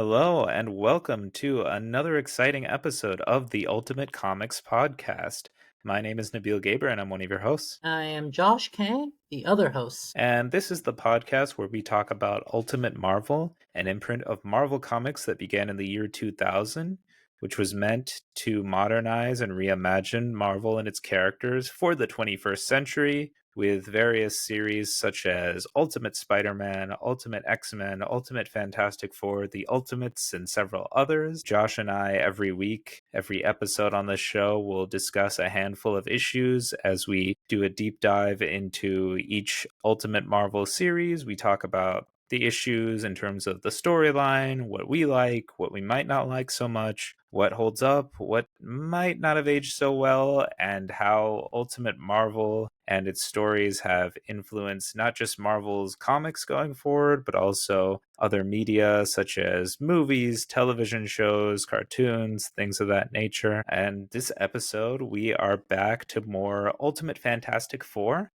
Hello, and welcome to another exciting episode of the Ultimate Comics Podcast. My name is Nabeel Gaber, and I'm one of your hosts. I am Josh Kang, the other host. And this is the podcast where we talk about Ultimate Marvel, an imprint of Marvel Comics that began in the year 2000, which was meant to modernize and reimagine Marvel and its characters for the 21st century, with various series such as Ultimate Spider-Man, Ultimate X-Men, Ultimate Fantastic Four, The Ultimates, and several others. Josh and I, every week, every episode on this show, will discuss a handful of issues as we do a deep dive into each Ultimate Marvel series. We talk about the issues in terms of the storyline, what we like, what we might not like so much, what holds up, what might not have aged so well, and how Ultimate Marvel and its stories have influenced not just Marvel's comics going forward, but also other media such as movies, television shows, cartoons, things of that nature. And this episode, we are back to more Ultimate Fantastic Four.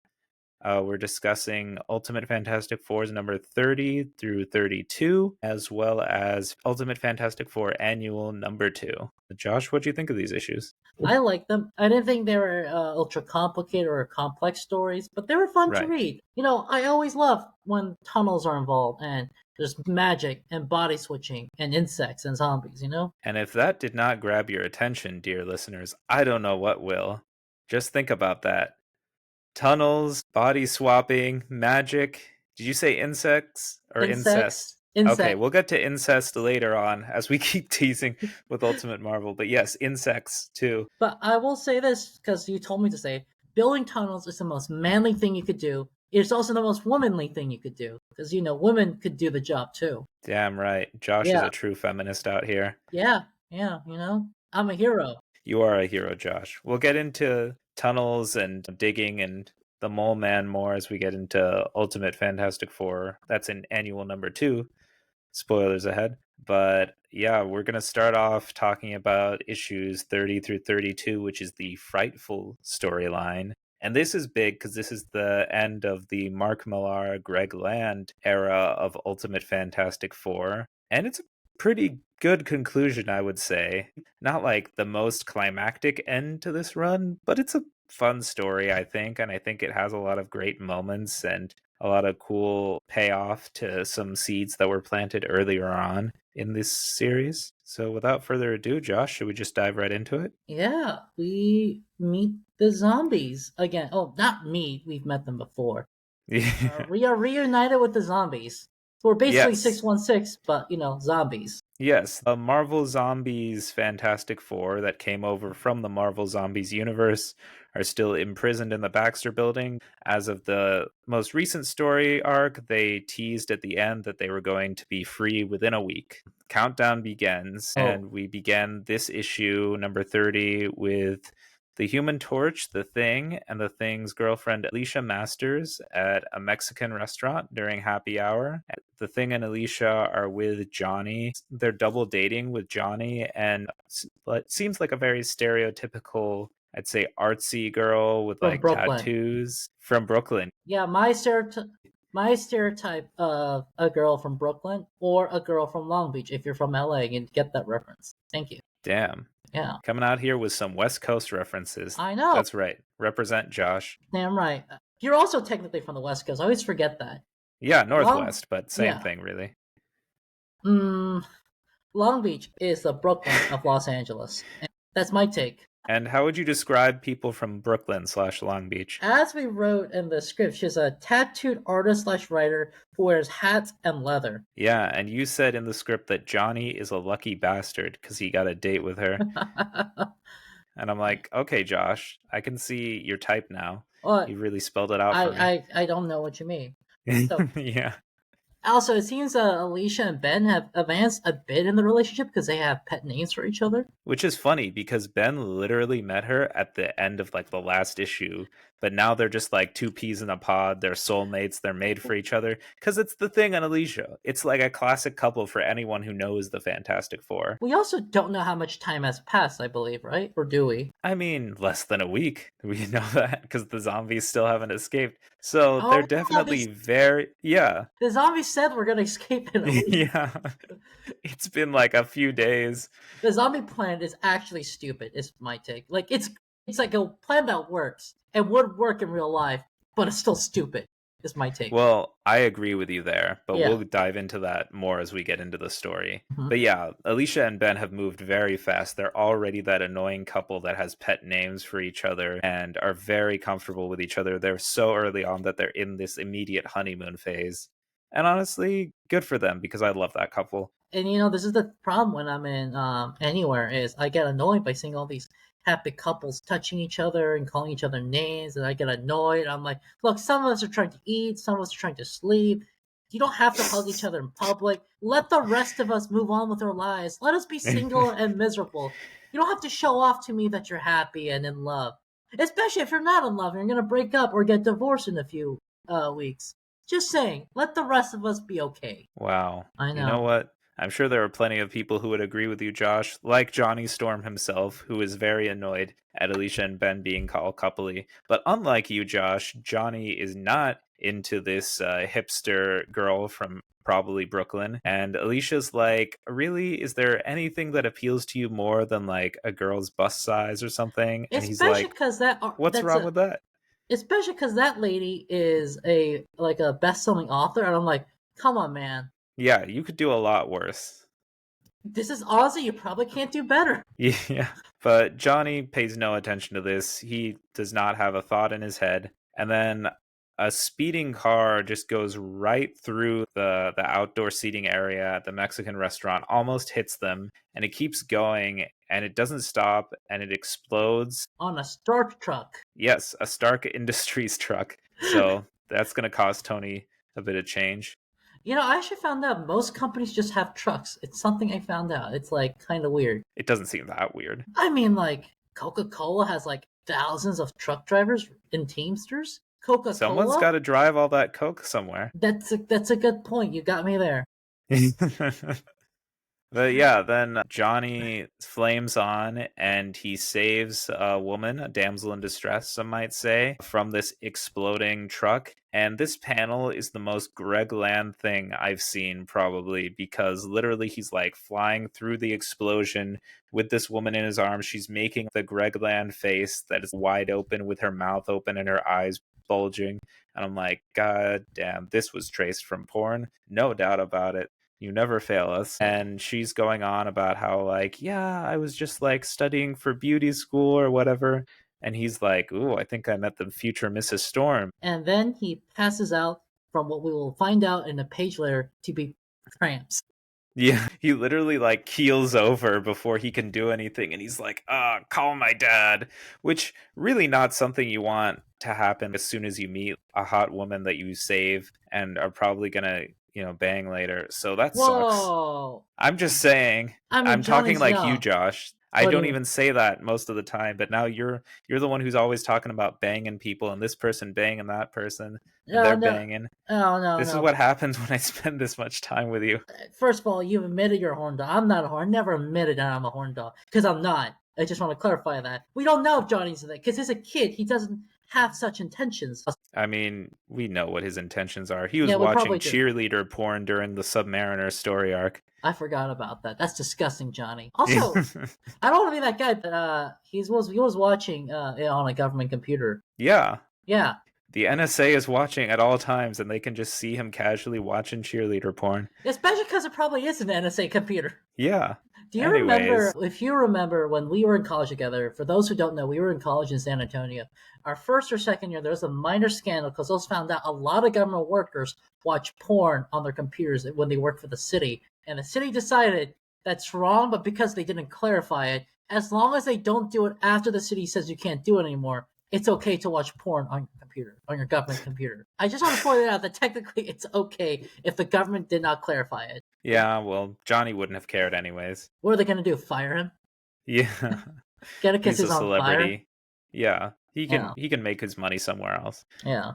We're discussing Ultimate Fantastic Four's number 30 through 32, as well as Ultimate Fantastic Four Annual number 2. Josh, what do you think of these issues? I like them. I didn't think they were ultra complicated or complex stories, but they were fun to Right. read. You know, I always love when tunnels are involved and there's magic and body switching and insects and zombies, you know? And if that did not grab your attention, dear listeners, I don't know what will. Just think about that. Tunnels, body swapping, magic. Did you say insects or incest? Insects, Okay, insect. we'll get to incest later on as we keep teasing with Ultimate Marvel. But yes, insects too. But I will say this because you told me to say building tunnels is the most manly thing you could do. It's also the most womanly thing you could do because, you know, women could do the job too. Damn right. Josh is Yeah, a true feminist out here. yeah, you know? I'm a hero. You are a hero, Josh. We'll get into tunnels and digging and the Mole Man more as we get into Ultimate Fantastic Four. That's in annual number 2. Spoilers ahead. But yeah, we're going to start off talking about issues 30 through 32, which is the Frightful storyline. And this is big because this is the end of the Mark Millar, Greg Land era of Ultimate Fantastic Four. And it's a pretty good conclusion, I would say. Not like the most climactic end to this run, but it's a fun story, I think. And I think it has a lot of great moments and a lot of cool payoff to some seeds that were planted earlier on in this series. So without further ado, Josh, should we just dive right into it? Yeah, we meet the zombies again. Oh, not meet. We've met them before. We are reunited with the zombies. We're basically Yes. 616, but, you know, zombies. Yes, the Marvel Zombies Fantastic Four that came over from the Marvel Zombies universe are still imprisoned in the Baxter building. As of the most recent story arc, they teased at the end that they were going to be free within a week. Countdown begins, Oh, and we began this issue, number 30, with the Human Torch, The Thing, and The Thing's girlfriend Alicia Masters at a Mexican restaurant during happy hour. The Thing and Alicia are with Johnny. They're double dating with Johnny, and it seems like a very stereotypical, I'd say, artsy girl with from like Brooklyn. tattoos from Brooklyn. Yeah, my stereotype of a girl from Brooklyn or a girl from Long Beach. If you're from LA, you get that reference. Thank you. Damn. Yeah, Coming out here with some West Coast references. I know. That's right. Represent Josh. Damn right. You're also technically from the West Coast. I always forget that. Yeah, Long, Northwest, but same yeah. thing, really. Mm, Long Beach is the Brooklyn of Los Angeles. And that's my take. And how would you describe people from Brooklyn/Long Beach? As we wrote in the script, she's a tattooed artist slash writer who wears hats and leather. Yeah, and you said in the script that Johnny is a lucky bastard because he got a date with her. And I'm like, okay, Josh, I can see your type now. Well, You really spelled it out I, for me. I don't know what you mean. So Yeah. also, it seems Alicia and Ben have advanced a bit in the relationship because they have pet names for each other. Which is funny because Ben literally met her at the end of like the last issue but now they're just like two peas in a pod. They're soulmates. They're made for each other. Because it's the thing on Alicia. It's like a classic couple for anyone who knows the Fantastic Four. We also don't know how much time has passed, I believe, right? Or do we? I mean, less than a week. We know that because the zombies still haven't escaped. So Oh, they're definitely very, yeah. the zombies said we're gonna escape in a week. Yeah. It's been like a few days. The zombie plan is actually stupid. Is my take. Like it's like a plan that works and would work in real life, but it's still stupid. Is my take. Well, I agree with you there, but Yeah. we'll dive into that more as we get into the story. Mhm. But yeah, Alicia and Ben have moved very fast. They're already that annoying couple that has pet names for each other and are very comfortable with each other. They're so early on that they're in this immediate honeymoon phase. And honestly, good for them because I love that couple. And this is the problem when I'm in anywhere is I get annoyed by seeing all these happy couples touching each other and calling each other names, and I get annoyed. I'm like, look, some of us are trying to eat, some of us are trying to sleep. You don't have to hug each other in public. Let the rest of us move on with our lives. Let us be single and miserable. You don't have to show off to me that you're happy and in love, especially if you're not in love and you're gonna break up or get divorced in a few weeks. Just saying, let the rest of us be okay. Wow. I You know know. what? I'm sure there are plenty of people who would agree with you, Josh, like Johnny Storm himself, who is very annoyed at Alicia and Ben being called coupley. But unlike you, Josh, Johnny is not into this hipster girl from probably Brooklyn. And Alicia's like, really? Is there anything that appeals to you more than like a girl's bust size or something? And he's Especially like, because what's that's wrong a with that? especially because that lady is a best-selling author, and I'm like, come on, man. Yeah, you could do a lot worse. This is honestly, you probably can't do better. Yeah, but Johnny pays no attention to this. He does not have a thought in his head. And then a speeding car just goes right through the outdoor seating area at the Mexican restaurant, almost hits them, and it keeps going and it doesn't stop and it explodes. On a Stark truck. Yes, a Stark Industries truck. So that's going to cost Tony a bit of change. I actually found out most companies just have trucks. It's something I found out. It's like kind of weird. It doesn't seem that weird. I mean, like Coca-Cola has like thousands of truck drivers and Teamsters. Someone's Coca-Cola? got to drive all that Coke somewhere. That's a good point. You got me there. But yeah, then Johnny flames on and he saves a woman, a damsel in distress, some might say, from this exploding truck. And this panel is the most Greg Land thing I've seen, probably, because literally he's like flying through the explosion with this woman in his arms. She's making the Greg Land face that is wide open with her mouth open and her eyes bulging. And I'm like, God damn, this was traced from porn. No doubt about it. You never fail us. And she's going on about how, like, yeah, I was just like studying for beauty school or whatever. And he's like, ooh, I think I met the future Mrs. Storm. And then he passes out from what we will find out in a page later to be cramps. Yeah, he literally like keels over before he can do anything. And he's like, call my dad, which really not something you want to happen as soon as you meet a hot woman that you save and are probably gonna, bang later. So that sucks. Whoa! I'm just saying. I mean, I'm talking Johnny's like you, young. Josh. I What do don't you mean? even say that most of the time, but now you're the one who's always talking about banging people and this person banging that person and No, they're no, banging. no, no, This is no. what happens when I spend this much time with you. First of all, you've admitted you're a horn dog. I'm not a horn. I never admitted that I'm a horn dog because I'm not. I just want to clarify that. We don't know if Johnny's in it because he's a kid. He doesn't have such intentions. I mean, we know what his intentions are. He was Yeah, we watching probably do. cheerleader porn during the Submariner story arc. I forgot about that. That's disgusting, Johnny. Also, I don't want to be that guy, but he was watching it on a government computer. Yeah. Yeah, The NSA is watching at all times and they can just see him casually watching cheerleader porn. especially because it probably is an NSA computer. Yeah. Do you Anyways. remember, if you remember when we were in college together, for those who don't know, we were in college in San Antonio. Our first or second year, there was a minor scandal because those found out a lot of government workers watch porn on their computers when they work for the city. And the city decided that's wrong, but because they didn't clarify it, as long as they don't do it after the city says you can't do it anymore, it's okay to watch porn on your computer, on your government computer. I just want to point out that technically it's okay if the government did not clarify it. Yeah, well, Johnny wouldn't have cared anyways. What are they going to do? Fire him? Yeah. Get it because He's a he's on fire? celebrity. Yeah. Yeah, he can make his money somewhere else. yeah.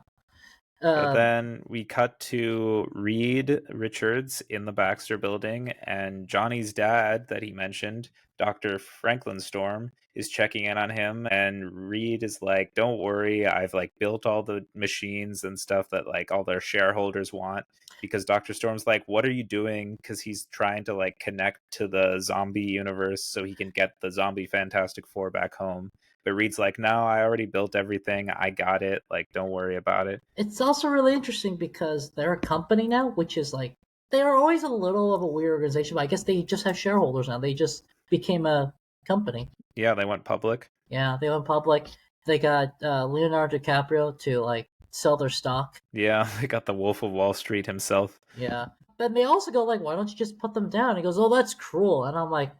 But Uh, then we cut to Reed Richards in the Baxter building, and Johnny's dad that he mentioned, Dr. Franklin Storm, is checking in on him. And Reed is like, "Don't worry, I've like built all the machines and stuff that like all their shareholders want." Because Dr. Storm's like, "What are you doing?" Because he's trying to like connect to the zombie universe so he can get the zombie Fantastic Four back home. But Reed's like, "No, I already built everything. I got it. Like, don't worry about it." it's also really interesting because they're a company now, which is like they are always a little of a weird organization, but I guess they just have shareholders now. They just became a company. Yeah, they went public. Yeah, they went public. They got Leonardo DiCaprio to like sell their stock. Yeah, they got the Wolf of Wall Street himself. Yeah, but they also go like, "Why don't you just put them down?" He goes, "Oh, that's cruel," and I'm like,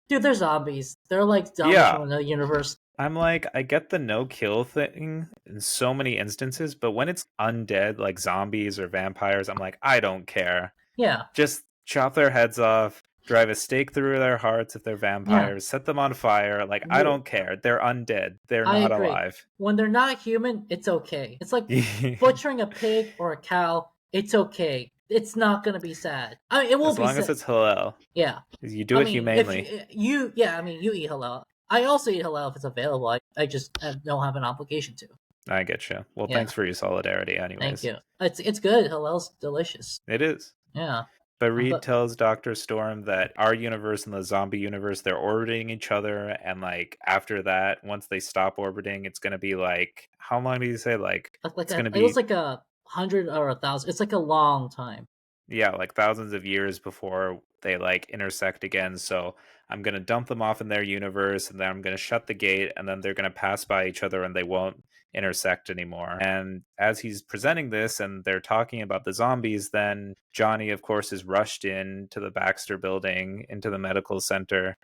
"Dude, they're zombies. They're like zombies Yeah, from another universe." I'm like, I get the no kill thing in so many instances, but when it's undead, like zombies or vampires, I'm like, I don't care. Yeah, Just chop their heads off, drive a stake through their hearts if they're yeah. vampires, set them on fire. Like, I Well, don't care. They're undead. They're I not agree. alive. When they're not human, it's okay. It's like As butchering a pig or a cow. It's okay. It's not gonna be sad. I mean, it will be long as sad. it's halal. Yeah. You do I it mean, if humanely. you yeah, I mean, you eat halal. I also eat halal if it's available. I just don't have an obligation to. I get you. Well, Yeah. thanks for your solidarity, Thank anyways. you. It's good. Halal's delicious. It is. Yeah. But Reed But tells Dr. Storm that our universe and the zombie universe, they're orbiting each other. And like after that, once they stop orbiting, it's going to be like, how long did he say? Like, like it's going to it was be, like 100 or 1,000. It's like a long time. yeah, like thousands of years before they like intersect again. So I'm going to dump them off in their universe and then I'm going to shut the gate and then they're going to pass by each other and they won't intersect anymore. And as he's presenting this and they're talking about the zombies, then Johnny, of course, is rushed in to the Baxter building into the medical center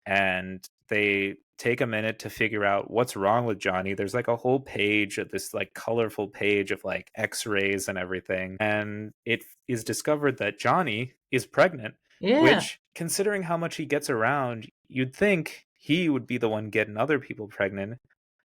and they take a minute to figure out what's wrong with Johnny. There's like a whole page of this like colorful page of like x-rays and everything. And it is discovered that Johnny is pregnant, Yeah. which considering how much he gets around, you'd think he would be the one getting other people pregnant,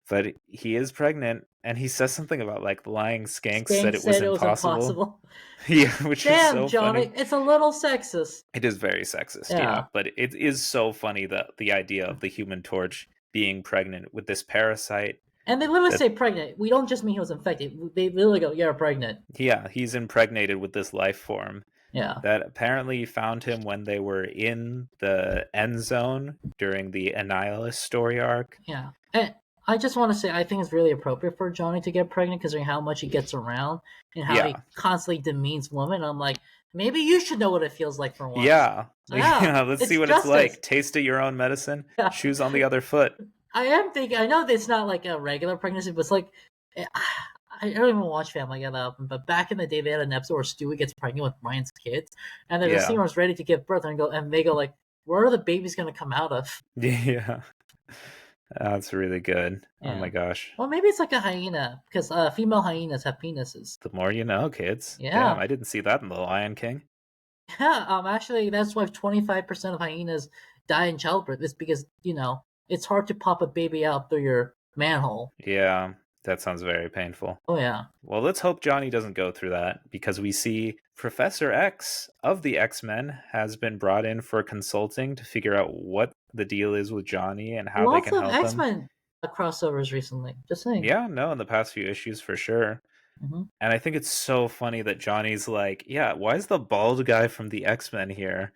but he is pregnant and he says something about like lying skanks said Skank it was said it was impossible. impossible. Yeah, which is Damn, so funny. Johnny. It's a little sexist. It is very sexist, yeah, Yeah. but it is so funny that the idea of the Human Torch being pregnant with this parasite And they literally that say pregnant. We don't just mean he was infected. They literally go, "You're pregnant." yeah, he's impregnated with this life form Yeah. that apparently found him when they were in the end zone during the Annihilus story arc. Yeah. And I just want to say, I think it's really appropriate for Johnny to get pregnant considering how much he gets around and how he Yeah. constantly demeans women. I'm like, maybe you should know what it feels like for once. Yeah. Yeah, Yeah, let's see it's what it's justice. like. Taste of your own medicine, Yeah. shoes on the other foot. I am thinking, I know it's not like a regular pregnancy, but it's like, eh, I don't even watch Family Guy that often, but back in the day, they had an episode where Stewie gets pregnant with Brian's kids, and there's a scene Yeah. where he's ready to give birth, and they go like, "Where are the babies going to come out of?" Yeah. That's really good. Oh Yeah. my gosh. Well, maybe it's like a hyena because female hyenas have penises. The more you know, kids. Damn, Yeah. I didn't see that in The Lion King. Yeah. Actually, that's why 25% of hyenas die in childbirth. It's because it's hard to pop a baby out through your manhole. Yeah, that sounds very painful. Oh yeah. Well, let's hope Johnny doesn't go through that because we see Professor X of the X-Men has been brought in for consulting to figure out what the deal is with Johnny and how they Lots can of help X him. Men crossovers recently. Just saying. Yeah, no, in the past few issues for sure. Hmm. And I think it's so funny that Johnny's like, yeah, why is the bald guy from the X-Men here?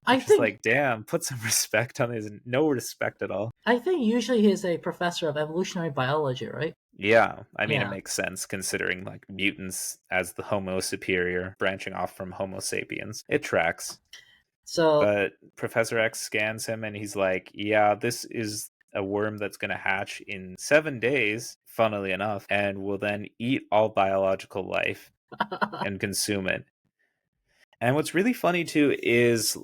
I Which is think like, damn, put some respect on his no respect at all. I think usually he's a professor of evolutionary biology, right? Yeah, I mean, it Yeah. makes sense considering like mutants as the Homo superior branching off from Homo sapiens. It tracks. So But Professor X scans him and he's like, yeah, this is a worm that's going to hatch in 7 days, funnily enough, and will then eat all biological life and consume it. And what's really funny too is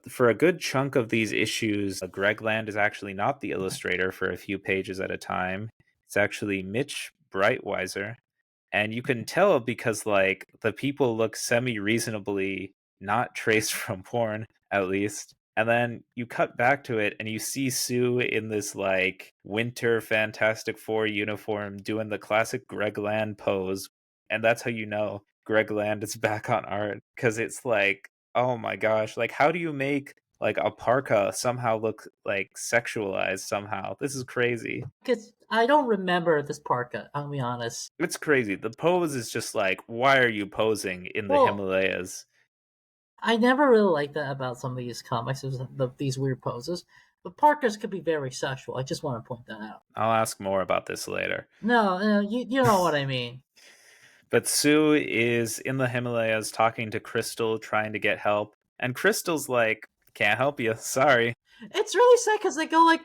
for a good chunk of these issues, Greg Land is actually not the illustrator for a few pages at a time. It's actually Mitch Breitweiser. And you can tell because like the people look semi reasonably not traced from porn, at least. And then you cut back to it and you see Sue in this like winter Fantastic Four uniform doing the classic Greg Land pose. And that's how you know Greg Land is back on art because it's like, oh my gosh, like how do you make like a parka somehow look like sexualized somehow? This is crazy. Because I don't remember this parka, I'll be honest. It's crazy. The pose is just like, why are you posing in the Well, Himalayas? I never really liked that about some of these comics, is these weird poses. But parkas could be very sexual. I just want to point that out. I'll ask more about this later. No, you know what I mean. But Sue is in the Himalayas talking to Crystal, trying to get help. And Crystal's like, can't help you. Sorry. It's really sad because they go like,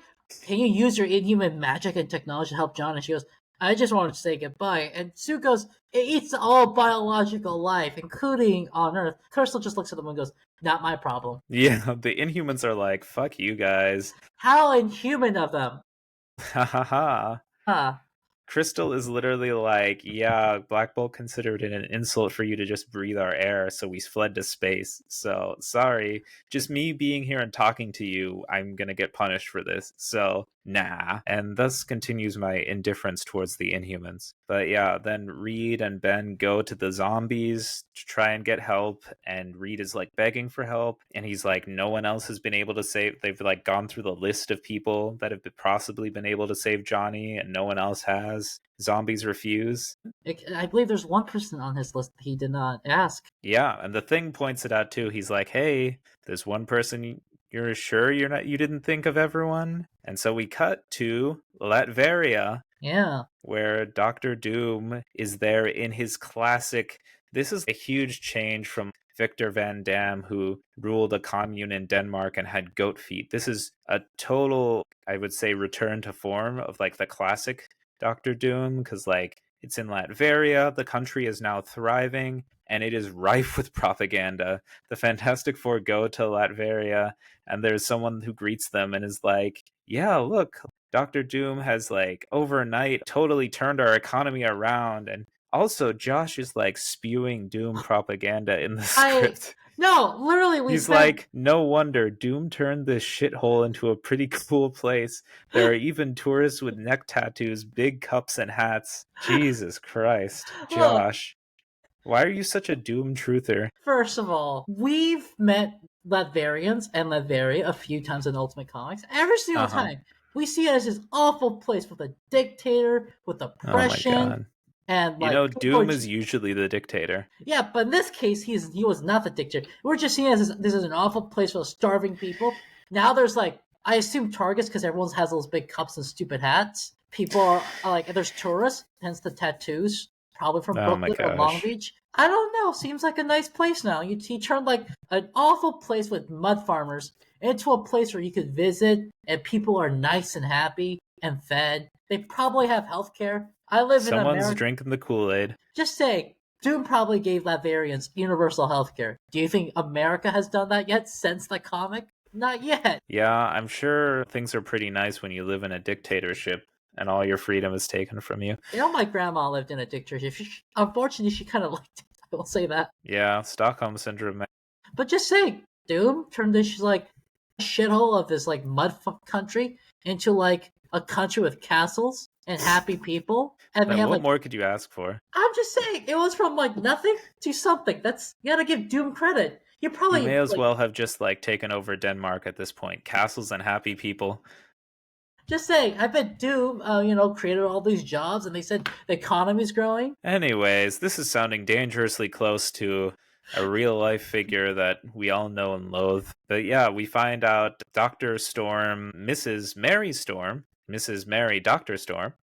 "Can you use your inhuman magic and technology to help John?" And she goes, "I just want to say goodbye." And Sue goes, "It eats all biological life, including on Earth." Crystal just looks at them and goes, "Not my problem." Yeah, the Inhumans are like, fuck you guys. How inhuman of them! Ha ha ha. Huh? Crystal is literally like, yeah, Black Bolt considered it an insult for you to just breathe our air, so we fled to space. So, sorry. Just me being here and talking to you, I'm gonna get punished for this. So, nah. And thus continues my indifference towards the Inhumans. But yeah, then Reed and Ben go to the zombies to try and get help, and Reed is like begging for help, and he's like, no one else has been able to save. They've like gone through the list of people that have possibly been able to save Johnny, and no one else has. Zombies refuse. I believe there's one person on his list that he did not ask. Yeah, and the Thing points it out too. He's like, "Hey, there's one person you're sure you didn't think of everyone?" And so we cut to Latveria, Yeah. where Doctor Doom is there in his classic. This is a huge change from Victor Van Dam, who ruled a commune in Denmark and had goat feet. This is a total, I would say, return to form of like the classic Doctor Doom, because like it's in Latveria, the country is now thriving, and it is rife with propaganda. The Fantastic Four go to Latveria, and there's someone who greets them and is like, yeah, look, Doctor Doom has like overnight totally turned our economy around. And also, Josh is like spewing Doom propaganda in the I script. no, literally we He's spent like, no wonder Doom turned this shithole into a pretty cool place. There are even tourists with neck tattoos, big cups, and hats. Jesus Christ. look, Josh, why are you such a Doom truther? first of all, we've met Latverians and Latveria a few times in Ultimate Comics. Every single Uh huh. time, we see it as this awful place with a dictator, with Oh my oppression, god. and You like know, people are Doom is usually the dictator. yeah, but in this case, he was not the dictator. We're just seeing it as this is an awful place for starving people. Now there's like I assume targets because everyone has those big cups and stupid hats. People are like there's tourists, hence the tattoos, probably from Oh my Brooklyn or Long gosh. Beach. I don't know. Seems like a nice place now. He turned like an awful place with mud farmers into a place where you could visit and people are nice and happy and fed. They probably have health care. I live in Someone's America. drinking the Kool-Aid. Just say, Doom probably gave Latvians universal health care. Do you think America has done that yet since the comic? Not yet. Yeah, I'm sure things are pretty nice when you live in a dictatorship and all your freedom is taken from you. You know, my grandma lived in a dictatorship. Unfortunately, she kind of liked it. I will say that. Yeah, Stockholm Syndrome. But just say, Doom turned this like shithole of this like country into like a country with castles and happy people, and they Man, have what like. more could you ask for? I'm just saying, it was from like nothing to something. That's you gotta give Doom credit. You You probably may as like well have just like taken over Denmark at this point. Castles and happy people. just saying, I bet Doom, created all these jobs, and they said the economy's growing. Anyways, this is sounding dangerously close to a real life figure that we all know and loathe. But yeah, we find out Dr. Storm, Mrs. Mary Dr. Storm,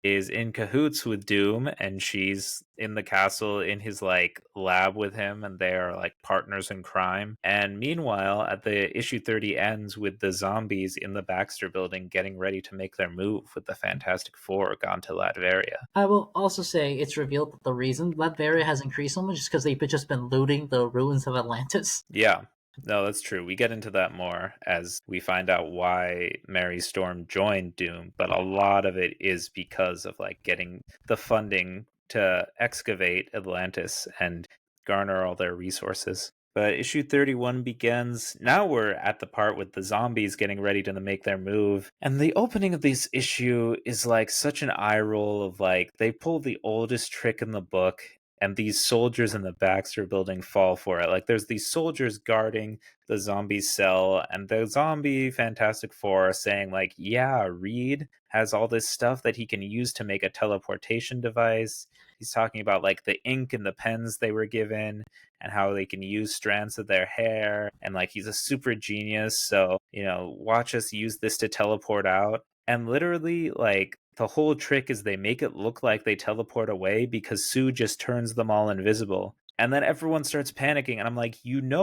is in cahoots with Doom, and she's in the castle in his like lab with him, and they are like partners in crime. And meanwhile, at the issue 30 ends with the zombies in the Baxter building getting ready to make their move with the Fantastic Four gone to Latveria. I will also say it's revealed that the reason Latveria has increased so much is because they've just been looting the ruins of Atlantis. Yeah. No, that's true. We get into that more as we find out why Mary Storm joined Doom, but a lot of it is because of like getting the funding to excavate Atlantis and garner all their resources. But issue 31 begins. Now we're at the part with the zombies getting ready to make their move. And the opening of this issue is like such an eye roll of like, they pull the oldest trick in the book, and these soldiers in the Baxter building fall for it. Like, there's these soldiers guarding the zombie cell, and the zombie Fantastic Four are saying, like, yeah, Reed has all this stuff that he can use to make a teleportation device. He's talking about like the ink and the pens they were given and how they can use strands of their hair, and like he's a super genius, so watch us use this to teleport out. And literally, like, the whole trick is they make it look like they teleport away because Sue just turns them all invisible, and then everyone starts panicking, and I'm like,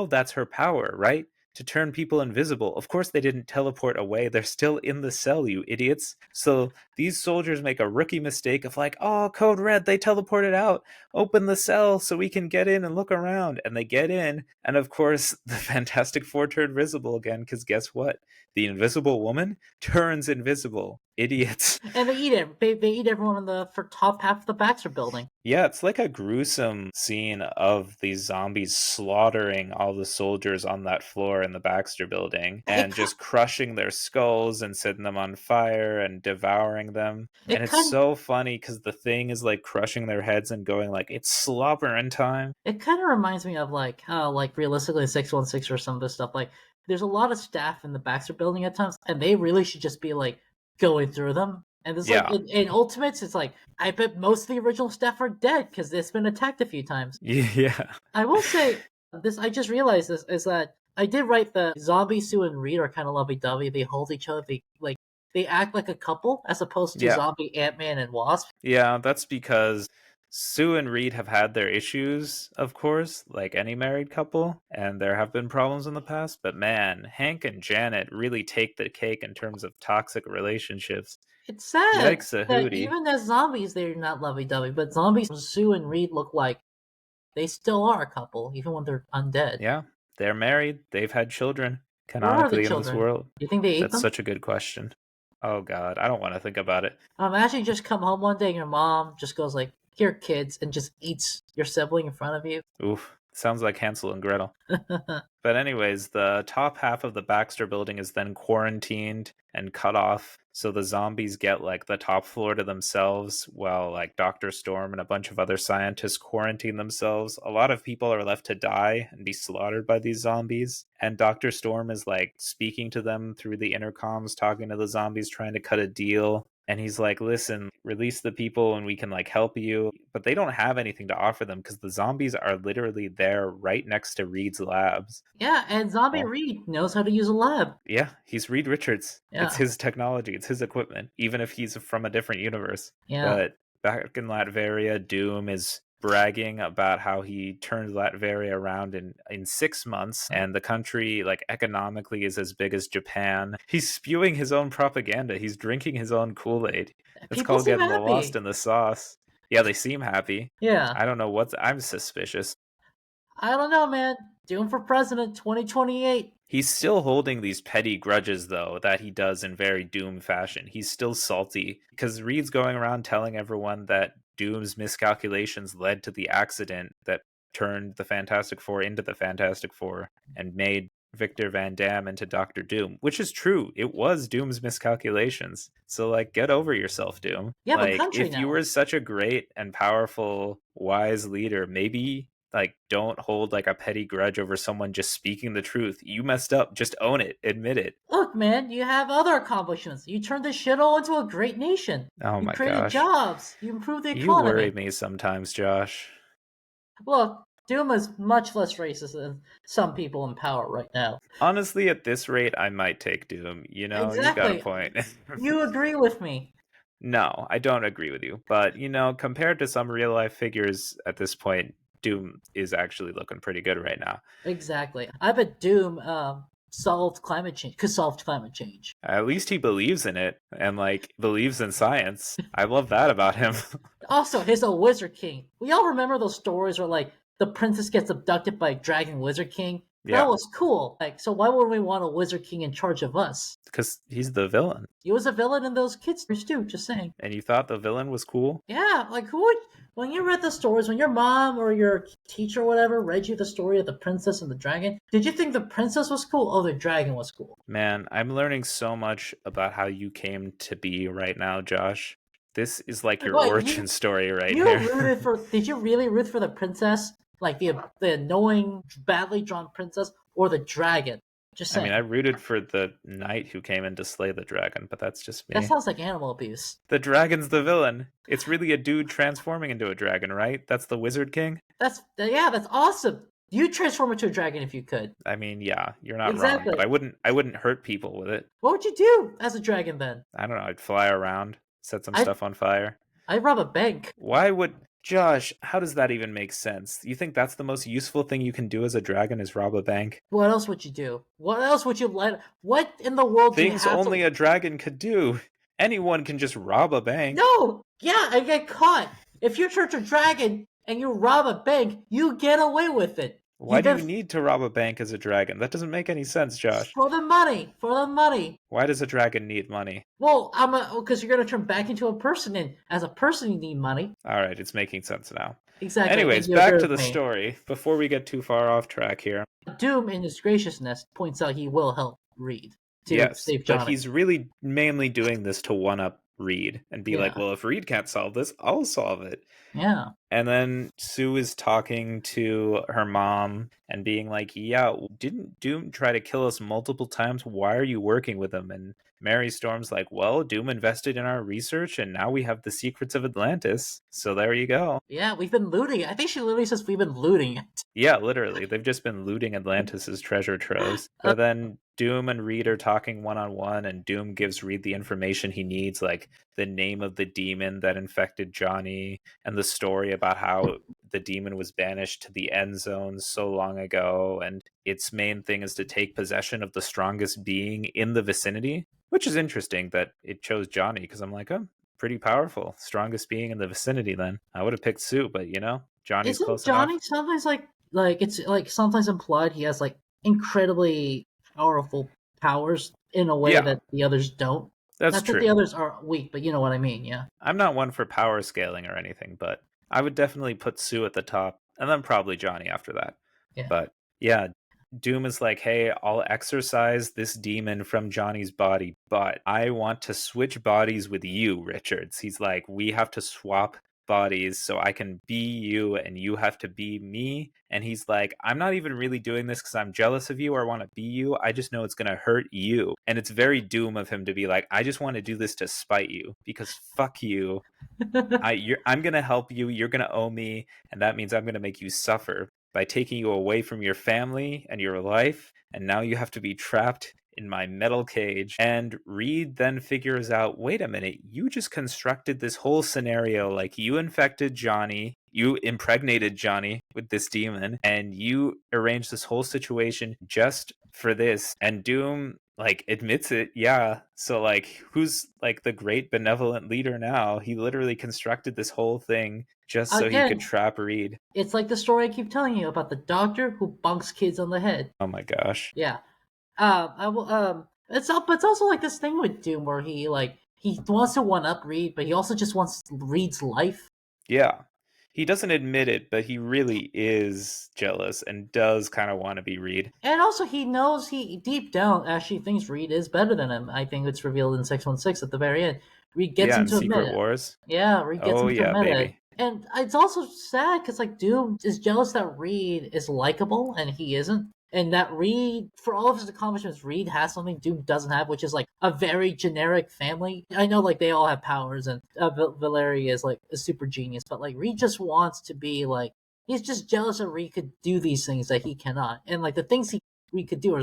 that's her power, right? To turn people invisible. Of course they didn't teleport away, they're still in the cell, you idiots. So these soldiers make a rookie mistake of like, oh, code red, they teleported out, open the cell so we can get in and look around. And they get in, and of course the Fantastic Four turn visible again, because guess what? The Invisible Woman turns invisible. Idiots. And they eat it. They eat everyone in the top half of the Baxter building. Yeah, it's like a gruesome scene of these zombies slaughtering all the soldiers on that floor in the Baxter building and just crushing their skulls and setting them on fire and devouring them. And it's so funny because the Thing is like crushing their heads and going like, it's slobbering time. It kind of reminds me of like how, like, realistically 616 or some of this stuff, like, there's a lot of staff in the Baxter building at times, and they really should just be like going through them. And it's like in Ultimates, it's like, I bet most of the original staff are dead because it's been attacked a few times. Yeah. I will say this. I just realized this is that I did write the zombie Sue and Reed are kind of lovey-dovey. They hold each other. They act like a couple as opposed to zombie Ant-Man and Wasp. Yeah, that's because Sue and Reed have had their issues, of course, like any married couple, and there have been problems in the past, but man, Hank and Janet really take the cake in terms of toxic relationships. It's sad Yikes a that hootie. even as zombies, they're not lovey-dovey, but zombies Sue and Reed look like they still are a couple, even when they're undead. Yeah, they're married, they've had children, Where are the canonically in this children? world. You think they ate That's them? such a good question. Oh god, I don't want to think about it. Imagine you just come home one day and your mom just goes like, "Here, kids," and just eats your sibling in front of you. Oof, sounds like Hansel and Gretel. But anyways, the top half of the Baxter building is then quarantined and cut off, so the zombies get like the top floor to themselves, while like Dr. Storm and a bunch of other scientists quarantine themselves. A lot of people are left to die and be slaughtered by these zombies, and Dr. Storm is like speaking to them through the intercoms, talking to the zombies, trying to cut a deal. And he's like, listen, release the people and we can like help you. But they don't have anything to offer them because the zombies are literally there right next to Reed's labs. Yeah, and Zombie Reed knows how to use a lab. Yeah, he's Reed Richards. Yeah. It's his technology, it's his equipment, even if he's from a different universe. Yeah. But back in Latveria, Doom is bragging about how he turned Latveria around in 6 months, and the country, like, economically is as big as Japan. He's spewing his own propaganda. He's drinking his own Kool-Aid. It's called getting lost in the sauce. Yeah, they seem happy. Yeah. I don't know I'm suspicious. I don't know, man. Doom for president 2028. He's still holding these petty grudges, though, that he does in very Doom fashion. He's still salty because Reed's going around telling everyone that Doom's miscalculations led to the accident that turned the Fantastic Four into the Fantastic Four and made Victor Van Dam into Doctor Doom, which is true. It was Doom's miscalculations. So, like, get over yourself, Doom. Yeah, like, but country if now. you were such a great and powerful, wise leader, maybe like don't hold like a petty grudge over someone just speaking the truth. You messed up, just own it, admit it. Look, man, you have other accomplishments. You turned this shithole into a great nation. Oh my gosh. You created jobs. You improved the economy. You worry me sometimes, Josh. Look, Doom is much less racist than some people in power right now. Honestly, at this rate, I might take Doom. Exactly. You got a point. You agree with me. No, I don't agree with you. But, compared to some real life figures at this point, Doom is actually looking pretty good right now. Exactly. I bet Doom solved climate change. Could solve climate change. At least he believes in it and like believes in science. I love that about him. Also, he's a Wizard King. We all remember those stories where like the princess gets abducted by a dragon Wizard King. Yeah. That was cool. Like, so why would we want a Wizard King in charge of us? Because he's the villain. He was a villain in those kids too, just saying. And you thought the villain was cool? Yeah, like who would when you read the stories, when your mom or your teacher or whatever read you the story of the princess and the dragon, did you think the princess was cool or the dragon was cool? Man, I'm learning so much about how you came to be right now, Josh. This is like your What origin story right you here. rooted for? Did you really root for the princess, like the annoying, badly drawn princess, or the dragon? Just I mean, I saying. rooted for the knight who came in to slay the dragon, but that's just That me. sounds like animal abuse. The dragon's the villain. It's really a dude transforming into a dragon, right? That's the Wizard King? That's awesome. You transform into a dragon if you could. I mean, yeah, you're not wrong, but Exactly. I wouldn't hurt people with it. What would you do as a dragon then? I don't know, I'd fly around, set some I stuff on fire. I rob a bank. Why would Josh, how does that even make sense? You think that's the most useful thing you can do as a dragon is rob a bank? What else would you do? What else would you let? What in the world do you Things have only to? a dragon could do. Anyone can just rob a bank. No. Yeah, I get caught. If you church a dragon and you rob a bank, you get away with it. Why You do then you need to rob a bank as a dragon? That doesn't make any sense, Josh. for the money. For the money. Why does a dragon need money? Well, because you're gonna turn back into a person, and as a person, you need money. All right, it's making sense now. Exactly, and Anyways, you agree back to with the me. story before we get too far off track here. Doom, in his graciousness, points out he will help Reed to Yes, save but Johnny. he's really mainly doing this to one up Reed and be like, Yeah, well, if Reed can't solve this, I'll solve it. yeah. And then Sue is talking to her mom and being like, yeah, didn't Doom try to kill us multiple times? Why are you working with him? And Mary Storm's like, well, Doom invested in our research and now we have the secrets of Atlantis. So there you go. Yeah, we've been looting it. I think she literally says we've been looting it. Yeah, literally. They've just been looting Atlantis's treasure troves. Uh, But then Doom and Reed are talking one on one, and Doom gives Reed the information he needs, like the name of the demon that infected Johnny, and the story about how the demon was banished to the end zones so long ago, and its main thing is to take possession of the strongest being in the vicinity, which is interesting that it chose Johnny, because I'm like, oh, pretty powerful. Strongest being in the vicinity then. I would have picked Sue, but Johnny's Isn't close enough. Johnny sometimes like it's like sometimes implied he has like incredibly powerful powers in a way Yeah, that the others don't? that's Not that the true. others are weak, but you know what I mean. Yeah, I'm not one for power scaling or anything, but I would definitely put Sue at the top and then probably Johnny after that. yeah. But yeah, Doom is like, hey, I'll exorcise this demon from Johnny's body, but I want to switch bodies with you, Richards. He's like, we have to swap bodies so I can be you and you have to be me. And he's like, I'm not even really doing this because I'm jealous of you or want to be you. I just know it's going to hurt you. And it's very Doom of him to be like, I just want to do this to spite you because fuck you. I'm gonna help you. You're gonna owe me, and that means I'm gonna make you suffer by taking you away from your family and your life. And now you have to be trapped in my metal cage. And Reed then figures out, wait a minute, you just constructed this whole scenario like you infected Johnny. You impregnated Johnny with this demon, and you arranged this whole situation just for this. And Doom like admits it, yeah. So like who's like the great benevolent leader now? He literally constructed this whole thing just so he could Again, trap Reed. it's like the story I keep telling you about the doctor who bunks kids on the head. Oh my gosh. Yeah. I will. But it's also like this thing with Doom where he wants to one up Reed, but he also just wants Reed's life. Yeah. He doesn't admit it, but he really is jealous and does kind of want to be Reed. And also, he knows he deep down actually thinks Reed is better than him. I think it's revealed in 616 at the very end. Reed gets Yeah, him in to admit Secret it. Wars. Yeah, Reed gets Oh him to yeah, admit it. baby. And it's also sad because like Doom is jealous that Reed is likable and he isn't. And that Reed, for all of his accomplishments, Reed has something Doom doesn't have, which is like a very generic family. I know like they all have powers and Valeria is like a super genius, but like Reed just wants to be like, he's just jealous that Reed could do these things that he cannot. And like the things Reed could do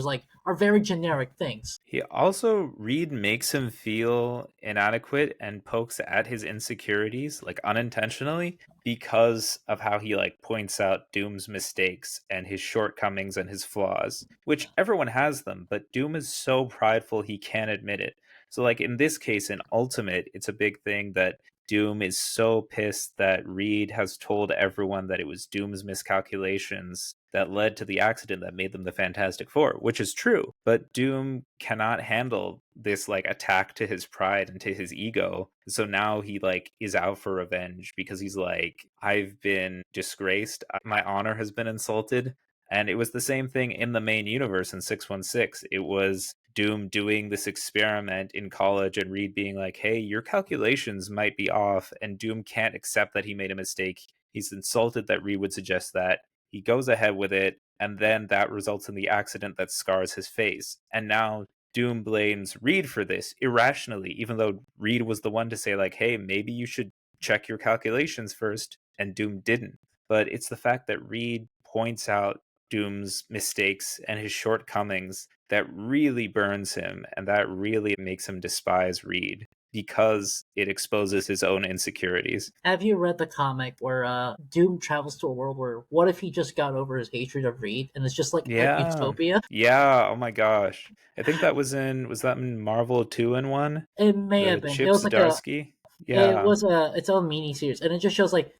are very generic things. He also, Reed makes him feel inadequate and pokes at his insecurities, like unintentionally, because of how he like points out Doom's mistakes and his shortcomings and his flaws, which everyone has them, but Doom is so prideful he can't admit it. So like in this case, in Ultimate, it's a big thing that Doom is so pissed that Reed has told everyone that it was Doom's miscalculations that led to the accident that made them the Fantastic Four, which is true. But Doom cannot handle this like attack to his pride and to his ego. So now he like is out for revenge because he's like, I've been disgraced. My honor has been insulted. And it was the same thing in the main universe in 616. It was Doom doing this experiment in college and Reed being like, hey, your calculations might be off. And Doom can't accept that he made a mistake. He's insulted that Reed would suggest that. He goes ahead with it. And then that results in the accident that scars his face. And now Doom blames Reed for this irrationally, even though Reed was the one to say, like, hey, maybe you should check your calculations first. And Doom didn't. But it's the fact that Reed points out Doom's mistakes and his shortcomings that really burns him, and that really makes him despise Reed because it exposes his own insecurities. Have you read the comic where Doom travels to a world where what if he just got over his hatred of Reed and it's just like a Yeah. utopia? Yeah, oh my gosh. I think that was that in Marvel 2-in-1? It may The have been. It Chip was like a Zdarsky? it Yeah. was its own mini series, and it just shows like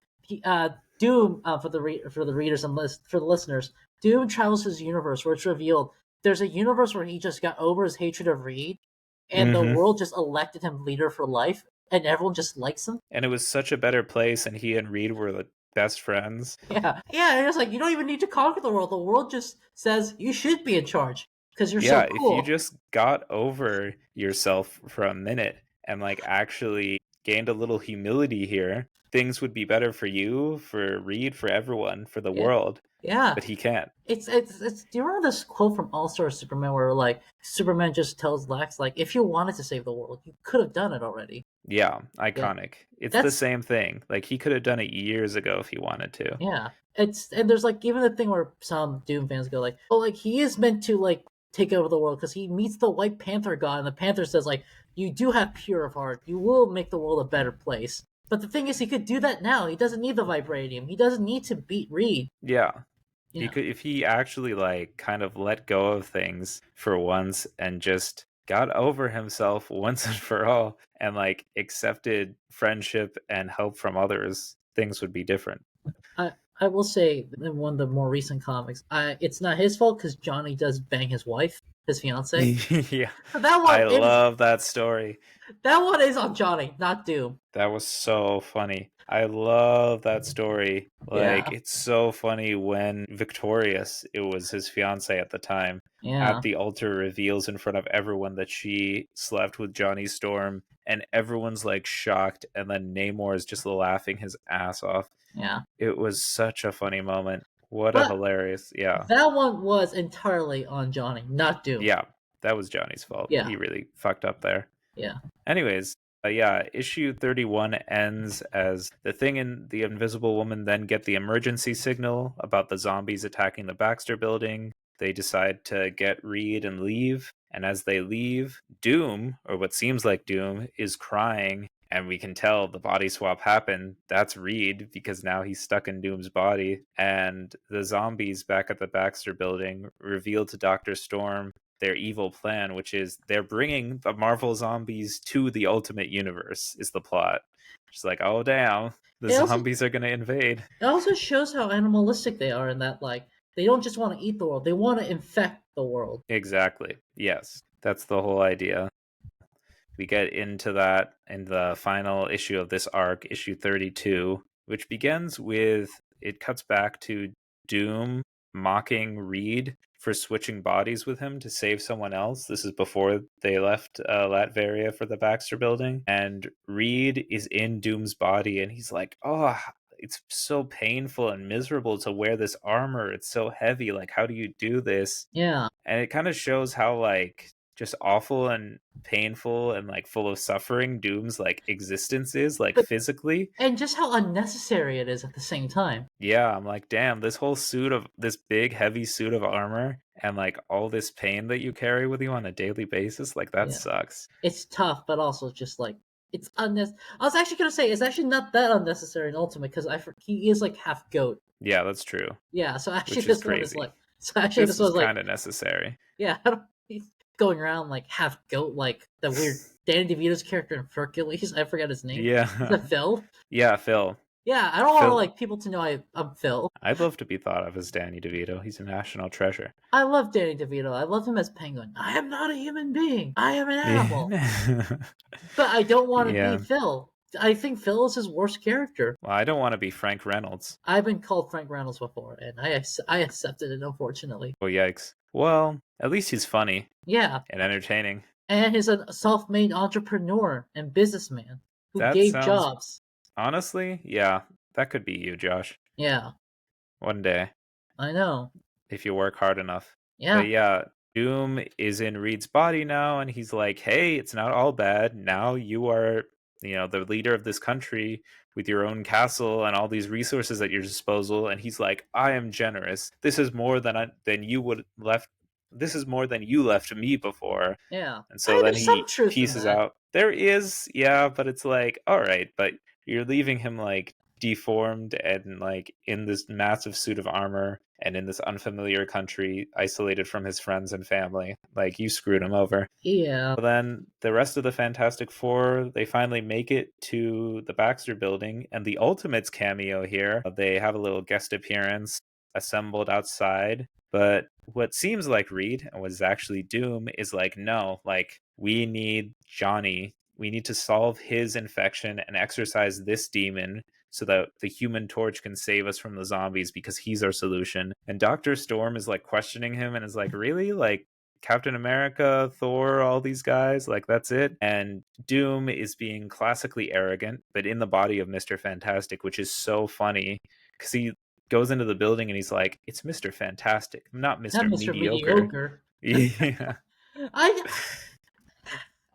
Doom for the readers and for the listeners. Doom travels his universe where it's revealed there's a universe where he just got over his hatred of Reed, and the Mm-hmm. world just elected him leader for life, and everyone just likes him. And it was such a better place, and he and Reed were the best friends. Yeah, and it's like you don't even need to conquer the world. The world just says you should be in charge because you're so Yeah, if you cool. just got over yourself for a minute and like actually gained a little humility here, things would be better for you, for Reed, for everyone, for the Yeah, world. yeah. But he can't. It's. Do you remember this quote from All Star Superman where like Superman just tells Lex like if you wanted to save the world, you could have done it already. Yeah, Yeah, iconic. It's the that's same thing. Like he could have done it years ago if he wanted to. yeah. It's and there's like even the thing where some Doom fans go like, oh, like he is meant to like take over the world because he meets the White Panther god, and the Panther says like, you do have pure of heart, you will make the world a better place. But the thing is, he could do that now. He doesn't need the vibranium. He doesn't need to beat Reed. Yeah. He Yeah, could if he actually like kind of let go of things for once and just got over himself once and for all and like accepted friendship and help from others, things would be different. I I will say in one of the more recent comics, it's not his fault because Johnny does bang his wife, his fiance. Yeah. But that I one is love that story. that one is on Johnny, not Doom. That was so funny. I love that story. Like, Yeah, it's so funny when Victorious, it was his fiance at the time, at yeah, the altar reveals in front of everyone that she slept with Johnny Storm, and everyone's like shocked, and then Namor is just laughing his ass off. yeah. It was such a funny moment. What a But hilarious, yeah. that one was entirely on Johnny, not Doom. Yeah, that was Johnny's fault. Yeah, He really fucked up there. yeah, Anyways, yeah, issue 31 ends as the Thing and the Invisible Woman then get the emergency signal about the zombies attacking the Baxter building. They decide to get Reed and leave. And as they leave, Doom, or what seems like Doom, is crying. And we can tell the body swap happened. That's Reed because now he's stuck in Doom's body. And the zombies back at the Baxter building reveal to Dr. Storm their evil plan, which is they're bringing the Marvel zombies to the Ultimate Universe, is the plot. She's like, oh, damn, the it also zombies are going to invade. it also shows how animalistic they are in that like they don't just want to eat the world; they want to infect the world. Exactly. Yes. That's the whole idea. We get into that in the final issue of this arc, issue 32, which begins with it cuts back to Doom mocking Reed for switching bodies with him to save someone else. This is before they left Latveria for the Baxter building. And Reed is in Doom's body and he's like, oh, it's so painful and miserable to wear this armor. It's so heavy. Like, how do you do this? Yeah, And it kind of shows how, like, just awful and painful and like full of suffering Doom's like existence is, like but physically. and just how unnecessary it is at the same time. Yeah, I'm like, damn, this whole suit of this big heavy suit of armor and like all this pain that you carry with you on a daily basis, like that Yeah, sucks. it's tough, but also just like it's unnecessary. I was actually gonna say it's actually not that unnecessary in Ultimate because he is like half goat. Yeah, that's true, Yeah, so actually which is this one is crazy. like so actually This this is one's like kind of necessary. yeah, he's going around like half goat like the weird Danny DeVito's character in Hercules. I forgot his name. Is Yeah. it Phil? Yeah, Phil. Yeah, I don't want Phil, like people to know I'm Phil. I'd love to be thought of as Danny DeVito. He's a national treasure. I love Danny DeVito. I love him as Penguin. I am not a human being. I am an animal. Yeah. But I don't want to be Yeah. Phil. I think Phil is his worst character. Well, I don't want to be Frank Reynolds. I've been called Frank Reynolds before, and I accepted it, unfortunately. Oh, yikes. Well, at least he's funny Yeah, and entertaining. and he's a self-made entrepreneur and businessman who That gave sounds, jobs. honestly, yeah, that could be you, Josh. Yeah, One day, I know. if you work hard enough. But Yeah, yeah, Doom is in Reed's body now, and he's like, hey, it's not all bad. Now you are, the leader of this country with your own castle and all these resources at your disposal. And he's like, I am generous. This is more than you would left. This is more than you left me before. yeah. And I so mean, then there's some he truth in pieces that. out. There is, yeah, but it's like, all right, but you're leaving him like deformed and like in this massive suit of armor and in this unfamiliar country, isolated from his friends and family. Like, you screwed him over. Yeah, But then the rest of the Fantastic Four, they finally make it to the Baxter building, and the Ultimates cameo here. They have a little guest appearance assembled outside. But what seems like Reed and was actually Doom is like, no, like, we need Johnny. We need to solve his infection and exorcise this demon so that the Human Torch can save us from the zombies because he's our solution. And Dr. Storm is like questioning him and is like, really? Like, Captain America, Thor, all these guys, like, that's it. And Doom is being classically arrogant, but in the body of Mr. Fantastic, which is so funny because he goes into the building and he's like, it's Mr. Fantastic, not not Mr. Mr. Mediocre. Mediocre. Yeah. I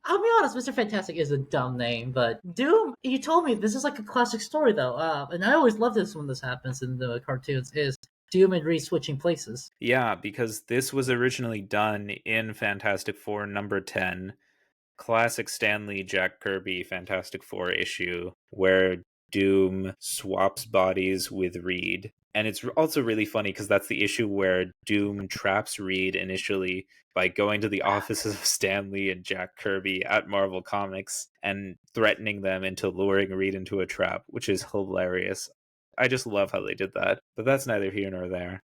I'll be honest, Mr. Fantastic is a dumb name, but Doom, you told me this is like a classic story though, and I always love this when this happens in the cartoons, is Doom and Reed switching places. Yeah, because this was originally done in Fantastic Four number 10, classic Stan Lee, Jack Kirby Fantastic Four issue where Doom swaps bodies with Reed. And it's also really funny because that's the issue where Doom traps Reed initially by going to the offices of Stan Lee and Jack Kirby at Marvel Comics and threatening them into luring Reed into a trap, which is hilarious. I just love how they did that. But that's neither here nor there.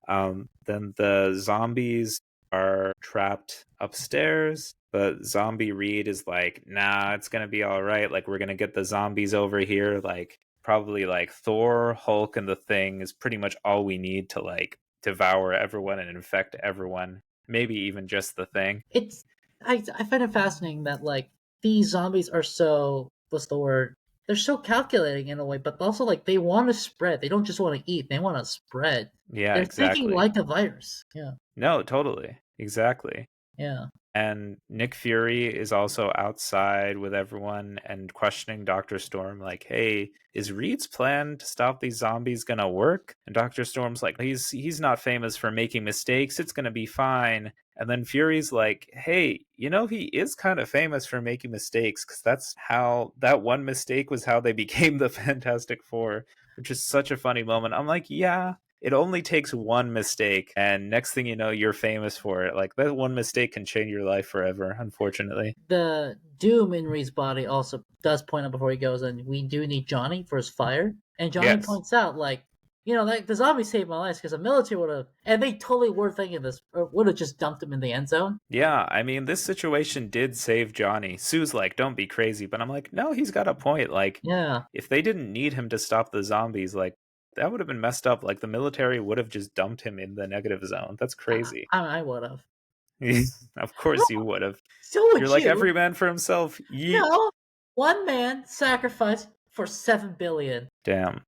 Then the zombies are trapped upstairs, but Zombie Reed is like, nah, it's gonna be all right. Like, we're gonna get the zombies over here. Like, probably like Thor, Hulk, and the Thing is pretty much all we need to like devour everyone and infect everyone. Maybe even just the Thing. It's I find it fascinating that like these zombies are so what's the word? They're so calculating in a way, but also like they want to spread. They don't just want to eat; they want to spread. Yeah, They're thinking exactly. like a virus. Yeah, No, totally. Exactly. yeah. And Nick Fury is also outside with everyone and questioning Dr. Storm, like, hey, is Reed's plan to stop these zombies gonna work? And Dr. Storm's like, he's not famous for making mistakes, it's gonna be fine. And then Fury's like, hey, he is kind of famous for making mistakes, because that's how that one mistake was how they became the Fantastic Four, which is such a funny moment. I'm like, yeah, it only takes one mistake, and next thing you know, you're famous for it. Like, that one mistake can change your life forever, unfortunately. The Doom in Reed's body also does point out before he goes, and we do need Johnny for his fire. And Johnny Yes. points out, like, like the zombie saved my life because the military would have, and they totally were thinking this, or would have just dumped him in the end zone. Yeah, I mean, this situation did save Johnny. Sue's like, don't be crazy. But I'm like, no, he's got a point. Like, Yeah, if they didn't need him to stop the zombies, like, that would have been messed up. Like, the military would have just dumped him in the negative zone. That's crazy. I would have. Of course you would have. So You're would like, you? every man for himself. Yeet. No, one man sacrificed for 7 billion. Damn.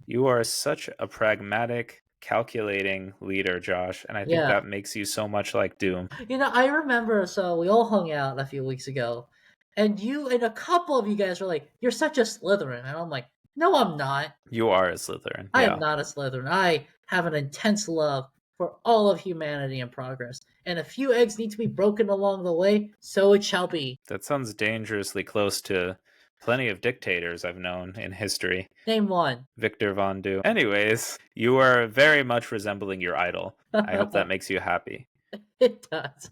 You are such a pragmatic, calculating leader, Josh, and I think Yeah, that makes you so much like Doom. I remember. So we all hung out a few weeks ago, and you and a couple of you guys were like, "You're such a Slytherin," and I'm like, "No, I'm not. You are a Slytherin, I am yeah. not a Slytherin. I have an intense love for all of humanity and progress, and a few eggs need to be broken along the way, so it shall be." That sounds dangerously close to plenty of dictators I've known in history. Name one. Victor Von Doom. Anyways, you are very much resembling your idol. I hope that makes you happy. It does.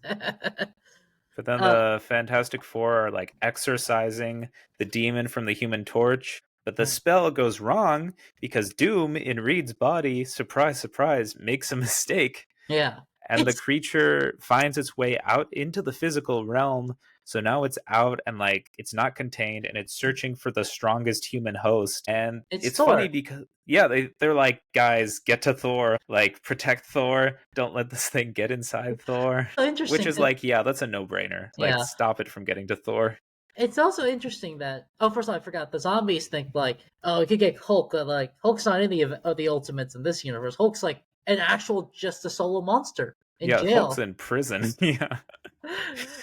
But then uh, the Fantastic Four are like exorcising the demon from the Human Torch, But the spell goes wrong because Doom in Reed's body, surprise, surprise, makes a mistake, Yeah. and the It's creature finds its way out into the physical realm. So now it's out and like it's not contained and it's searching for the strongest human host. And it's it's funny Thor. because yeah, they're like, guys, get to Thor, like protect Thor, don't let this thing get inside Thor. So Which interesting is that like, yeah, that's a no-brainer. Like yeah. stop it from getting to Thor. It's also interesting that first of all, I forgot the zombies think like, oh, it could get Hulk. Like Hulk's not in the Ultimates in this universe. Hulk's like an actual just a solo monster in Yeah, Hulk's jail. in prison. Yeah.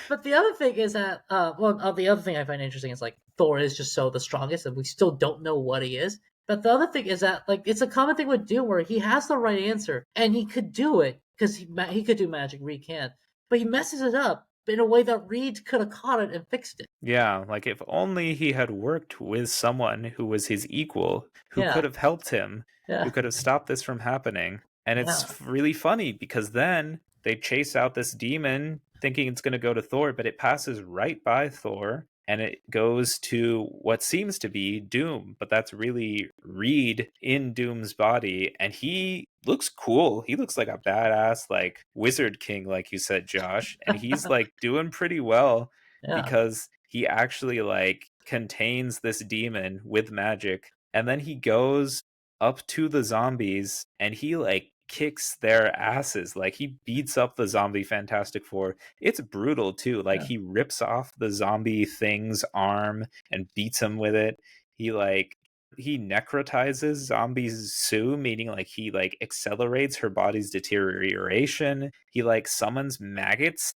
But the other thing is that the other thing I find interesting is like Thor is just so the strongest, and we still don't know what he is. But the other thing is that like it's a common thing with Doom where he has the right answer and he could do it because he could do magic, Reed can't, but he messes it up in a way that Reed could have caught it and fixed it. Yeah, like if only he had worked with someone who was his equal, who Yeah, could have helped him, who yeah, could have stopped this from happening. And yeah. it's really funny because then they chase out this demon thinking it's going to go to Thor, but it passes right by Thor and it goes to what seems to be Doom, but that's really Reed in Doom's body. And he looks cool. He looks like a badass, like wizard king, like you said, Josh. And he's like doing pretty well Yeah. because he actually like contains this demon with magic and then he goes up to the zombies and he like kicks their asses, like he beats up the zombie Fantastic Four. It's brutal too, like Yeah. he rips off the zombie thing's arm and beats him with it. He necrotizes zombie Sue, meaning like he like accelerates her body's deterioration. He like summons maggots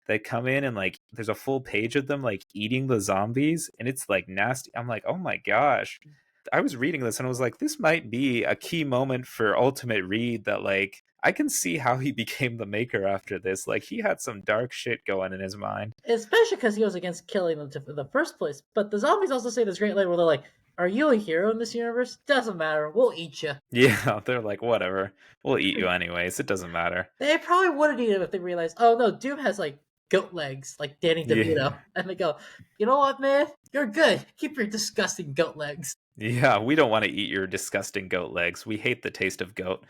that come in and like there's a full page of them like eating the zombies and it's like nasty. I'm like, oh my gosh. I was reading this and I was like, this might be a key moment for Ultimate Reed that like I can see how he became the maker after this. Like he had some dark shit going in his mind. Especially because he was against killing them in the first place. But the zombies also say this great line where they're like, "Are you a hero in this universe? Doesn't matter. We'll eat you." Yeah, they're like, whatever. We'll eat you anyways. It doesn't matter. They probably wouldn't eat him if they realized, oh no, Doom has like goat legs, like Danny Yeah. DeVito, and they go, "You know what, man? You're good. Keep your disgusting goat legs." Yeah, we don't want to eat your disgusting goat legs. We hate the taste of goat.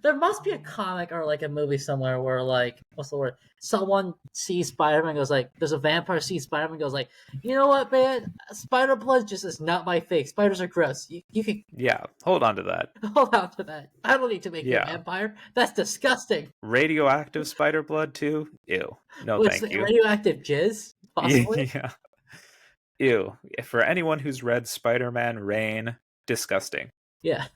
There must be a comic or like a movie somewhere where like what's the word? Someone sees Spider-Man goes like, there's a vampire sees Spider-Man goes like, you know what, man? Spider blood just is not my thing. Spiders are gross. You can Yeah, hold on to that. hold on to that. I don't need to make you a Yeah. vampire. That's disgusting. Radioactive spider blood too? Ew. No, What's thank you. radioactive jizz? Possibly. Yeah. Ew. For anyone who's read Spider-Man Reign, disgusting. Yeah.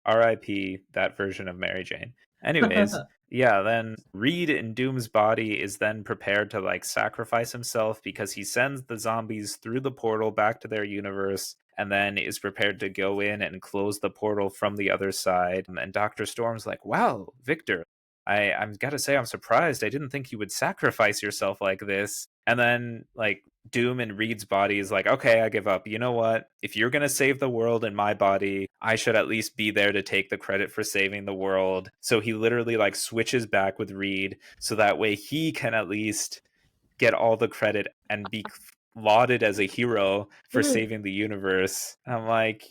R.I.P. that version of Mary Jane. Anyways, yeah, then Reed in Doom's body is then prepared to like sacrifice himself because he sends the zombies through the portal back to their universe and then is prepared to go in and close the portal from the other side. And Dr. Storm's like, wow, Victor, I'm gotta say I'm surprised. I didn't think you would sacrifice yourself like this. And then like Doom in Reed's body is like, okay, I give up. You know what? If you're gonna save the world in my body, I should at least be there to take the credit for saving the world. So he literally like switches back with Reed so that way he can at least get all the credit and be lauded as a hero for That's saving the universe. I'm like,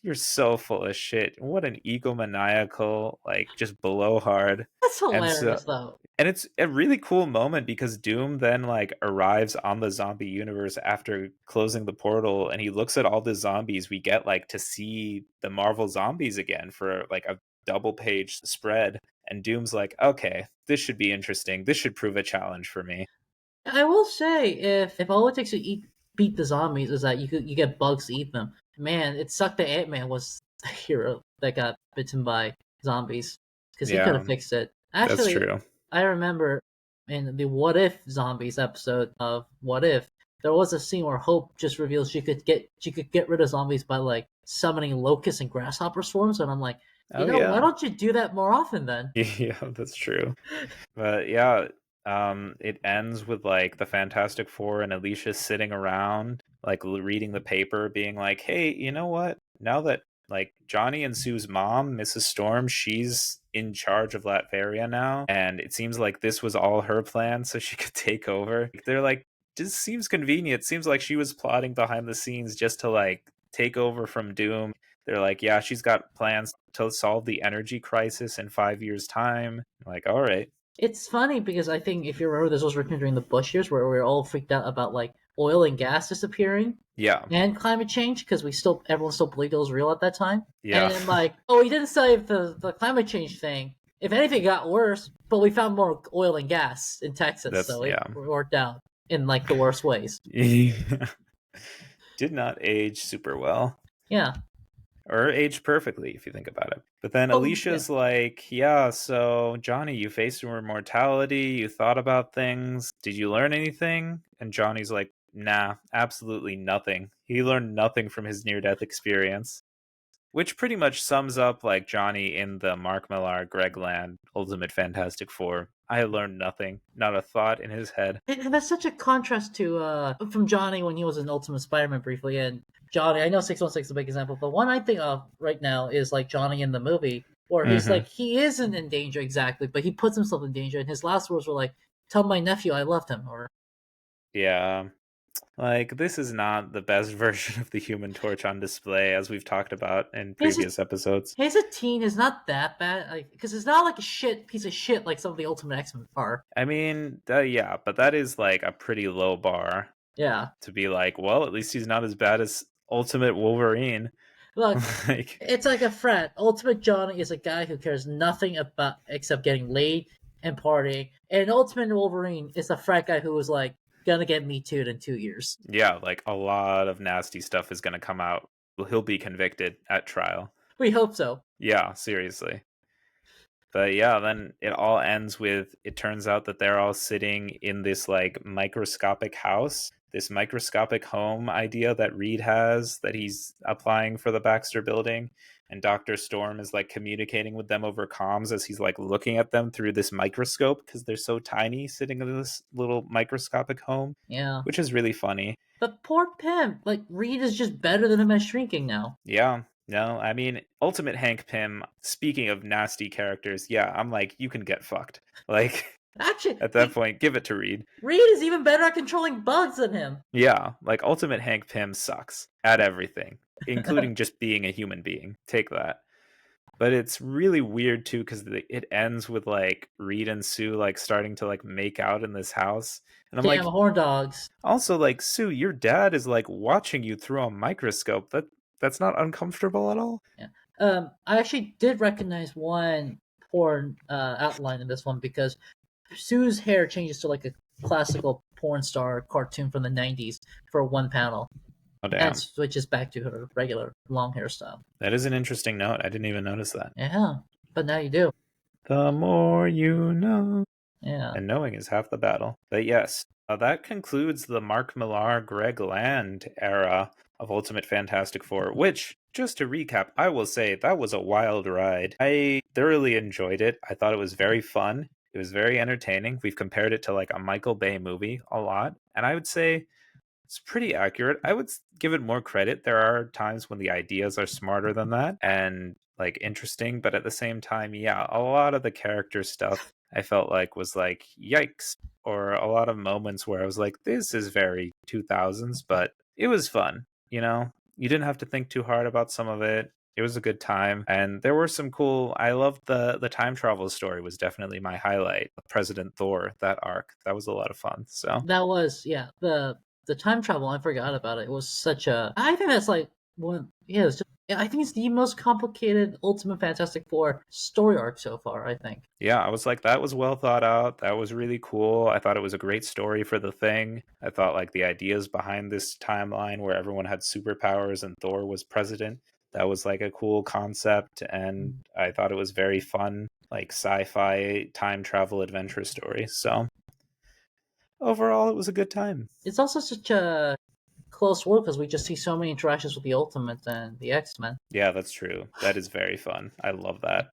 you're so full of shit. What an egomaniacal, like just blowhard. And so hilarious though. and it's a really cool moment because Doom then like arrives on the zombie universe after closing the portal and he looks at all the zombies. We get like to see the Marvel zombies again for like a double page spread. And Doom's like, okay, this should be interesting. This should prove a challenge for me. I will say if all it takes to beat the zombies is that you get bugs to eat them. Man, it sucked that Ant-Man was the hero that got bitten by zombies because he could Yeah, have fixed it. that's Actually, true. I remember in the What If Zombies episode of What If, there was a scene where Hope just reveals she could get rid of zombies by like summoning locusts and grasshopper swarms, and I'm like, Oh why yeah. don't you do that more often then? Yeah, that's true. But yeah, it ends with like the Fantastic Four and Alicia sitting around, like reading the paper, being like, "Hey, you know what? Now that like Johnny and Sue's mom, Mrs. Storm, she's in charge of Latveria now, and it seems like this was all her plan, so she could take over." They're like, "This seems convenient. Seems like she was plotting behind the scenes just to like take over from Doom. They're like, yeah, she's got plans to solve the energy crisis in 5 years' time. I'm like, all right. It's funny because I think if you remember, this was written during the Bush years where we were all freaked out about like oil and gas disappearing Yeah. and climate change because everyone still believed it was real at that time. Yeah. And then like, oh, he didn't save the climate change thing. If anything, it got worse. But we found more oil and gas in Texas, That's, so it yeah. worked out in like the worst ways. Did not age super well. Yeah. Or age perfectly, if you think about it. But then Oh yeah. Alicia's like, yeah, so Johnny, you faced your mortality, you thought about things. Did you learn anything? And Johnny's like, nah, absolutely nothing. He learned nothing from his near-death experience. Which pretty much sums up like Johnny in the Mark Millar, Greg Land, Ultimate Fantastic Four. I learned nothing, not a thought in his head. And that's such a contrast to from Johnny when he was in Ultimate Spider-Man briefly, and Johnny. I know 616 is a big example, but one I think of right now is like Johnny in the movie, where he's Mm-hmm. like he isn't in danger exactly, but he puts himself in danger, and his last words were like, "Tell my nephew I loved him," or Yeah. Like, this is not the best version of the Human Torch on display, as we've talked about in he's a previous episodes. he's a teen is not that bad, like because it's not like a shit piece of shit like some of the Ultimate X-Men are. I mean, yeah, but that is like a pretty low bar Yeah, to be like, well, at least he's not as bad as Ultimate Wolverine. look, Like, it's like a frat. Ultimate Johnny is a guy who cares nothing about except getting laid and partying. And Ultimate Wolverine is a frat guy who was like gonna get me too'd in 2 years. yeah, like a lot of nasty stuff is going to come out. He'll be convicted at trial. We hope so. Yeah, seriously. But yeah, then it all ends with it turns out that they're all sitting in this like microscopic house, this microscopic home idea that Reed has that he's applying for the Baxter building. And Dr. Storm is like communicating with them over comms as he's like looking at them through this microscope because they're so tiny sitting in this little microscopic home, Yeah. which is really funny. But poor Pym. Like Reed is just better than him at shrinking now. Yeah. No, I mean, Ultimate Hank Pym, speaking of nasty characters, yeah, I'm like, you can get fucked. Like, Actually, at that point, give it to Reed. Reed is even better at controlling bugs than him. Yeah, like Ultimate Hank Pym sucks at everything, including just being a human being. Take that. But it's really weird too because it ends with like Reed and Sue like starting to like make out in this house, and I'm Damn like, horn dogs. also like Sue, your dad is like watching you through a microscope. That's not uncomfortable at all. Yeah. I actually did recognize one porn outline in this one because Sue's hair changes to like a classical porn star cartoon from the 90s for one panel Oh and damn, switches back to her regular long hairstyle. that is an interesting note. I didn't even notice that. Yeah, but now you do. The more you know. Yeah. And knowing is half the battle. But yes, that concludes the Mark Millar, Greg Land era of Ultimate Fantastic Four, which, just to recap, I will say that was a wild ride. I thoroughly enjoyed it. I thought it was very fun. It was very entertaining. We've compared it to like a Michael Bay movie a lot. And I would say it's pretty accurate. I would give it more credit. There are times when the ideas are smarter than that and like interesting, but at the same time, yeah, a lot of the character stuff I felt like was like yikes, or a lot of moments where I was like, this is very 2000s, but it was fun. You know, you didn't have to think too hard about some of it. It was a good time, and there were some cool. I loved the time travel story. Was definitely my highlight. President Thor, that arc, that was a lot of fun. So That was yeah, the time travel, I forgot about it. It was such a I think that's like one yeah, it's just I think it's the most complicated Ultimate Fantastic Four story arc so far, I think. yeah, I was like, that was well thought out. That was really cool. I thought it was a great story for the thing. I thought like the ideas behind this timeline where everyone had superpowers and Thor was president, that was like a cool concept. And I thought it was very fun, like sci-fi time travel adventure story. So overall, it was a good time. It's also such a close world because we just see so many interactions with the Ultimates and the X-Men. Yeah, that's true. That is very fun. I love that.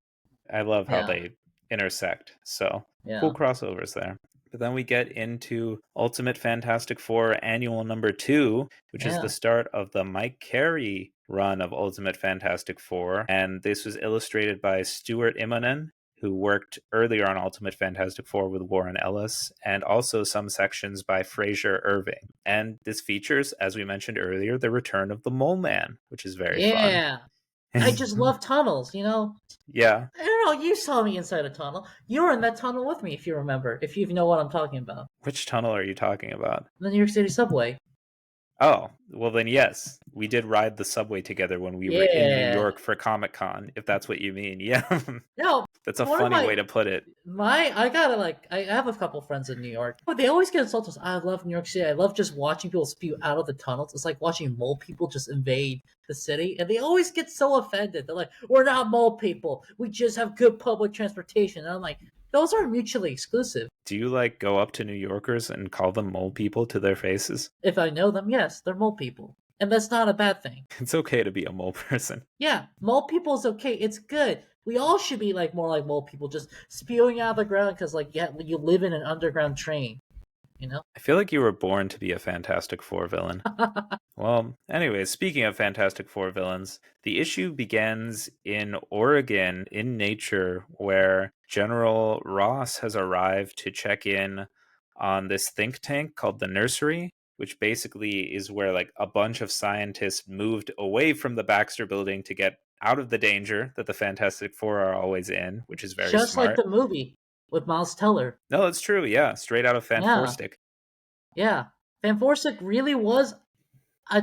I love how Yeah, they intersect. So cool yeah, crossovers there. But then we get into Ultimate Fantastic Four Annual Number 2, which is the yeah. start of the Mike Carey run of Ultimate Fantastic Four. And this was illustrated by Stuart Immonen. who worked earlier on Ultimate Fantastic Four with Warren Ellis, and also some sections by Fraser Irving. And this features, as we mentioned earlier, the return of the Mole Man, which is very fun. Yeah. I just love tunnels, you know? Yeah. I don't know, you saw me inside a tunnel. You were in that tunnel with me, if you remember, if you know what I'm talking about. Which tunnel are you talking about? The New York City subway. Oh, well then yes. We did ride the subway together when we were in New Yeah. York for Comic-Con, if that's what you mean. Yeah. No, That's a one of funny way to put it. I gotta I have a couple friends in New York, but they always get insulted. I love New York City. I love just watching people spew out of the tunnels. It's like watching mole people just invade the city, and they always get so offended. They're like, "We're not mole people. We just have good public transportation." And I'm like, those are mutually exclusive. Do you like go up to New Yorkers and call them mole people to their faces? If I know them, yes, they're mole people, and that's not a bad thing. It's okay to be a mole person. Yeah, mole people is okay. It's good. We all should be like more like mole people, just spewing out of the ground because like yeah, you live in an underground train, you know. I feel like you were born to be a Fantastic Four villain. Well, anyways, speaking of Fantastic Four villains, the issue begins in Oregon, in nature, where General Ross has arrived to check in on this think tank called the Nursery, which basically is where like a bunch of scientists moved away from the Baxter building to get out of the danger that the Fantastic Four are always in, which is very Just like smart. the movie with Miles Teller. No, it's true. Yeah, straight out of Yeah, Fanforstic. yeah. Van Forstic really was a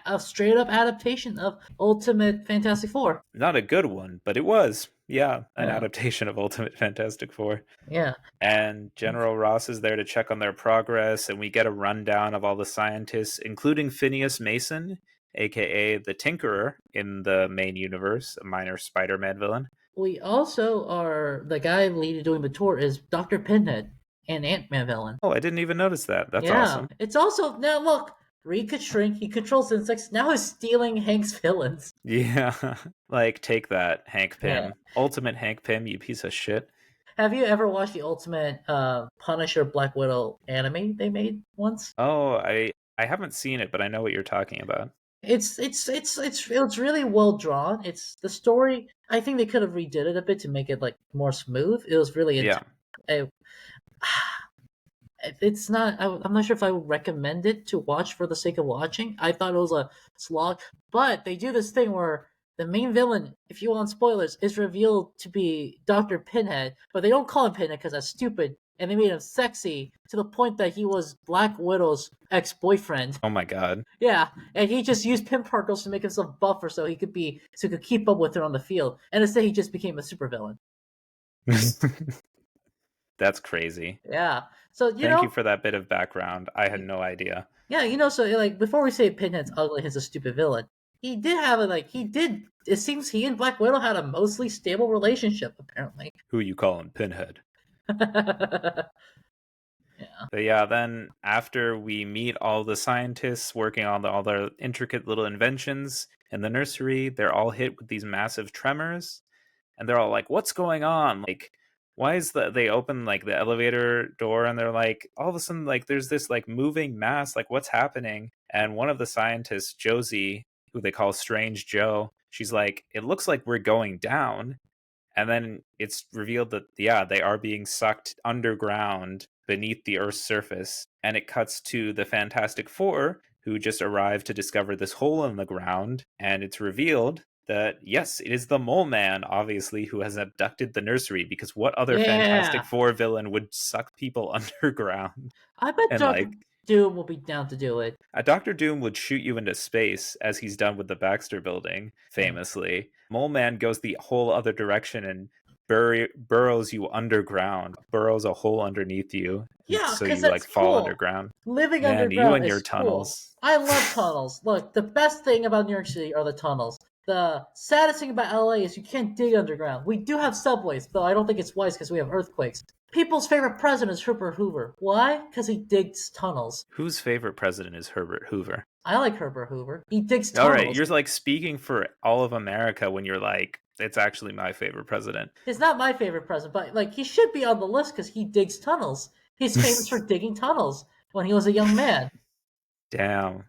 a straight up adaptation of Ultimate Fantastic Four. Not a good one, but it was. Yeah, an Yeah, adaptation of Ultimate Fantastic Four. yeah. And General Ross is there to check on their progress, and we get a rundown of all the scientists, including Phineas Mason, aka the Tinkerer in the main universe, a minor Spider-Man villain. We also are the guy leading doing the tour is Doctor Pinhead, an Ant-Man villain. Oh, I didn't even notice that. That's Yeah, awesome. it's also now look. Reed could shrink. He controls insects. Now he's stealing Hank's villains. Yeah, like take that, Hank Yeah. Pym. Ultimate Hank Pym, you piece of shit. Have you ever watched the Ultimate Punisher Black Widow anime they made once? Oh, I haven't seen it, but I know what you're talking about. It's really well drawn. It's the story. I think they could have redid it a bit to make it like more smooth. It was really Yeah. it's not. I'm not sure if I would recommend it to watch for the sake of watching. I thought it was a slog, but they do this thing where the main villain, if you want spoilers, is revealed to be Doctor Pinhead, but they don't call him Pinhead because that's stupid, and they made him sexy to the point that he was Black Widow's ex-boyfriend. Oh my god. Yeah, and he just used pin particles to make himself buffer so he could keep up with her on the field, and instead he just became a supervillain. That's crazy. Yeah. So Thank you for that bit of background. I had no idea. yeah, so like before we say Pinhead's ugly, he's a stupid villain. He did have a he did. It seems he and Black Widow had a mostly stable relationship, apparently. Who you calling Pinhead? Yeah. But yeah, then after we meet all the scientists working on all their intricate little inventions in the nursery, they're all hit with these massive tremors, and they're all like, "What's going on? Like, why is they open like the elevator door and they're like, all of a sudden like there's this like moving mass, like what's happening?" And one of the scientists, Josie, who they call Strange Joe, she's like, "It looks like we're going down." And then it's revealed that, yeah, they are being sucked underground beneath the Earth's surface. And it cuts to the Fantastic Four, who just arrived to discover this hole in the ground. And it's revealed that, yes, it is the Mole Man, obviously, who has abducted the nursery. Because what other Yeah. Fantastic Four villain would suck people underground? I bet And Doctor like, Doom will be down to do it. a Doctor Doom would shoot you into space, as he's done with the Baxter building, famously. Mole Man goes the whole other direction and burrows you underground, burrows a hole underneath you, Yeah, so because you like that's fall cool. underground. Living Man, you underground and your is cool. tunnels. I love tunnels. Look, the best thing about New York City are the tunnels. The saddest thing about LA is you can't dig underground. We do have subways, though I don't think it's wise because we have earthquakes. People's favorite president is Herbert Hoover. Why? Because he digs tunnels. Whose favorite president is Herbert Hoover? I like Herbert Hoover. He digs All right, tunnels. you're like speaking for all of America when you're like, it's actually my favorite president. He's not my favorite president, but like he should be on the list because he digs tunnels. He's famous for digging tunnels when he was a young man. Damn.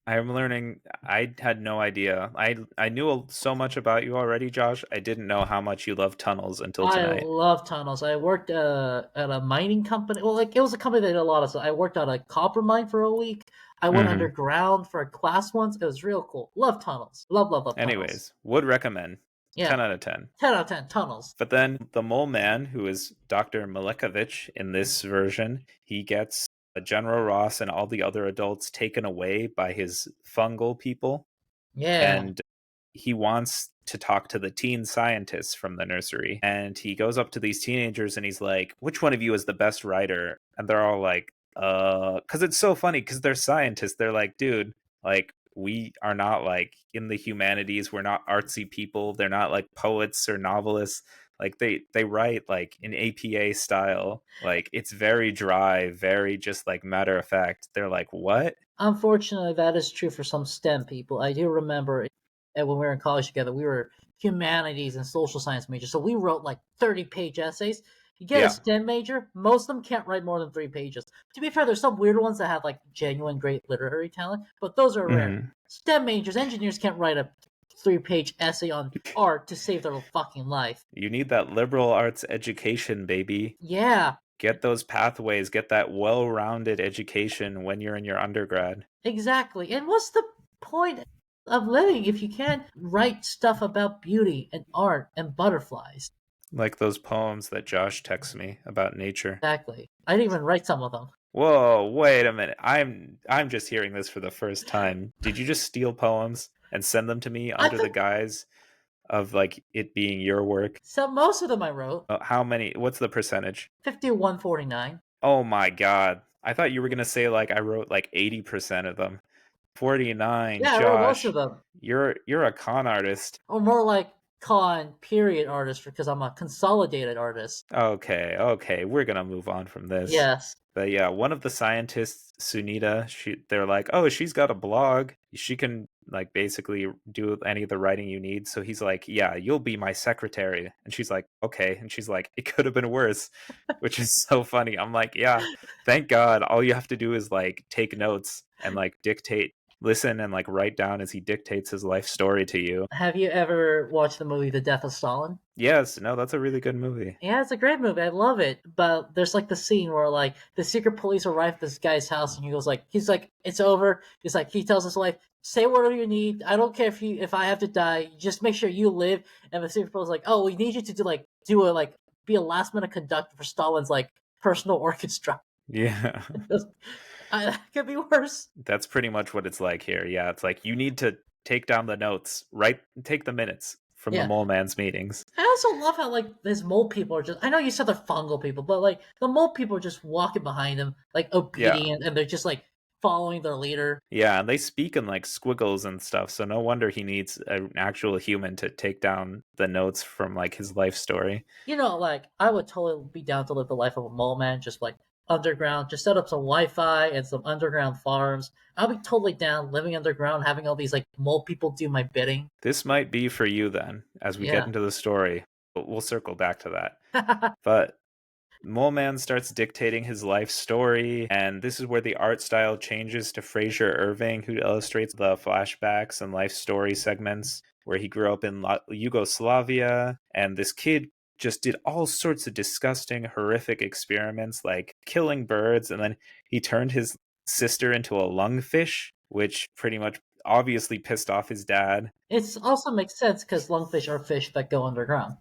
I'm learning. I had no idea. I knew so much about you already, Josh. I didn't know how much you love tunnels until I tonight. love tunnels. I worked at a mining company. Well, like it was a company that did a lot of stuff. I worked on a copper mine for a week. I went Hmm. underground for a class once. It was real cool. Love tunnels. Love tunnels. Anyways, would recommend. Yeah, 10 out of 10. 10 out of 10 tunnels. But then the mole man, who is Dr. Milekovich in this version, he gets General Ross and all the other adults taken away by his fungal people. Yeah. And he wants to talk to the teen scientists from the nursery. And he goes up to these teenagers and he's like, which one of you is the best writer? And they're all like, because it's so funny because they're scientists. They're like, dude, like, we are not like in the humanities. We're not artsy people. They're not like poets or novelists. Like they write like in APA style. Like it's very dry, very just like matter of fact. They're like, what? Unfortunately, that is true for some STEM people. I do remember when we were in college together, we were humanities and social science majors, so we wrote like 30-page essays. You get a Yeah. STEM major, most of them can't write more than 3 pages. To be fair, there's some weird ones that have like genuine great literary talent, but those are rare. Mhm. STEM majors, engineers can't write a 3-page essay on art to save their fucking life. You need that liberal arts education, baby. Yeah, Get those pathways, get that well rounded education when you're in your undergrad. exactly. And what's the point of living if you can't write stuff about beauty and art and butterflies? Like those poems that Josh texts me about nature. Exactly. I didn't even write some of them. Whoa, wait a minute. I'm just hearing this for the first time. Did you just steal poems and send them to me I under the think guise of like it being your work? so. Most of them I wrote. How many? What's the percentage? 51-49. Oh my god. I thought you were going to say like I wrote like 80% of them. 49, Yeah, I wrote most of Josh. them. You're a con artist. Or more like con period artist because I'm a consolidated artist. Okay, okay, we're gonna move on from this. Yes. But yeah, one of the scientists, Sunita, they're like, oh, she's got a blog. She can like basically do any of the writing you need. So he's like, yeah, you'll be my secretary. And she's like, okay. And she's like, it could have been worse, which is so funny. I'm like, yeah, thank God. All you have to do is like take notes and like dictate, listen, and like write down as he dictates his life story to you. Have you ever watched the movie The Death of Stalin? Yes, no, that's a really good movie. Yeah, it's a great movie. I love it. But there's like the scene where like the secret police arrive at this guy's house and he goes like he's like, it's over. He's like he tells his wife, say whatever you need. I don't care if I have to die. Just make sure you live. And the secret police is like, oh, we need you to do a like be a last minute conductor for Stalin's like personal orchestra. Yeah. Could be worse. That's pretty much what it's like here. Yeah, it's like you need to take down the notes, take the minutes from the Yeah. mole man's meetings. I also love how like these mole people are just I know you said they're fungal people, but like the mole people are just walking behind them, like Yeah. obedient, and they're just like following their leader. Yeah, and they speak in like squiggles and stuff, so no wonder he needs an actual human to take down the notes from like his life story. You know, like I would totally be down to live the life of a mole man, just like underground, just set up some Wi-Fi and some underground farms. I'll be totally down living underground, having all these like mole people do my bidding. This might be for you then, as we get Yeah. into the story. But we'll circle back to that. But Mole Man starts dictating his life story, and this is where the art style changes to Fraser Irving, who illustrates the flashbacks and life story segments where he grew up in Yugoslavia, and this kid just did all sorts of disgusting, horrific experiments like killing birds, and then he turned his sister into a lungfish, which pretty much obviously pissed off his dad. It also makes sense because lungfish are fish that go underground.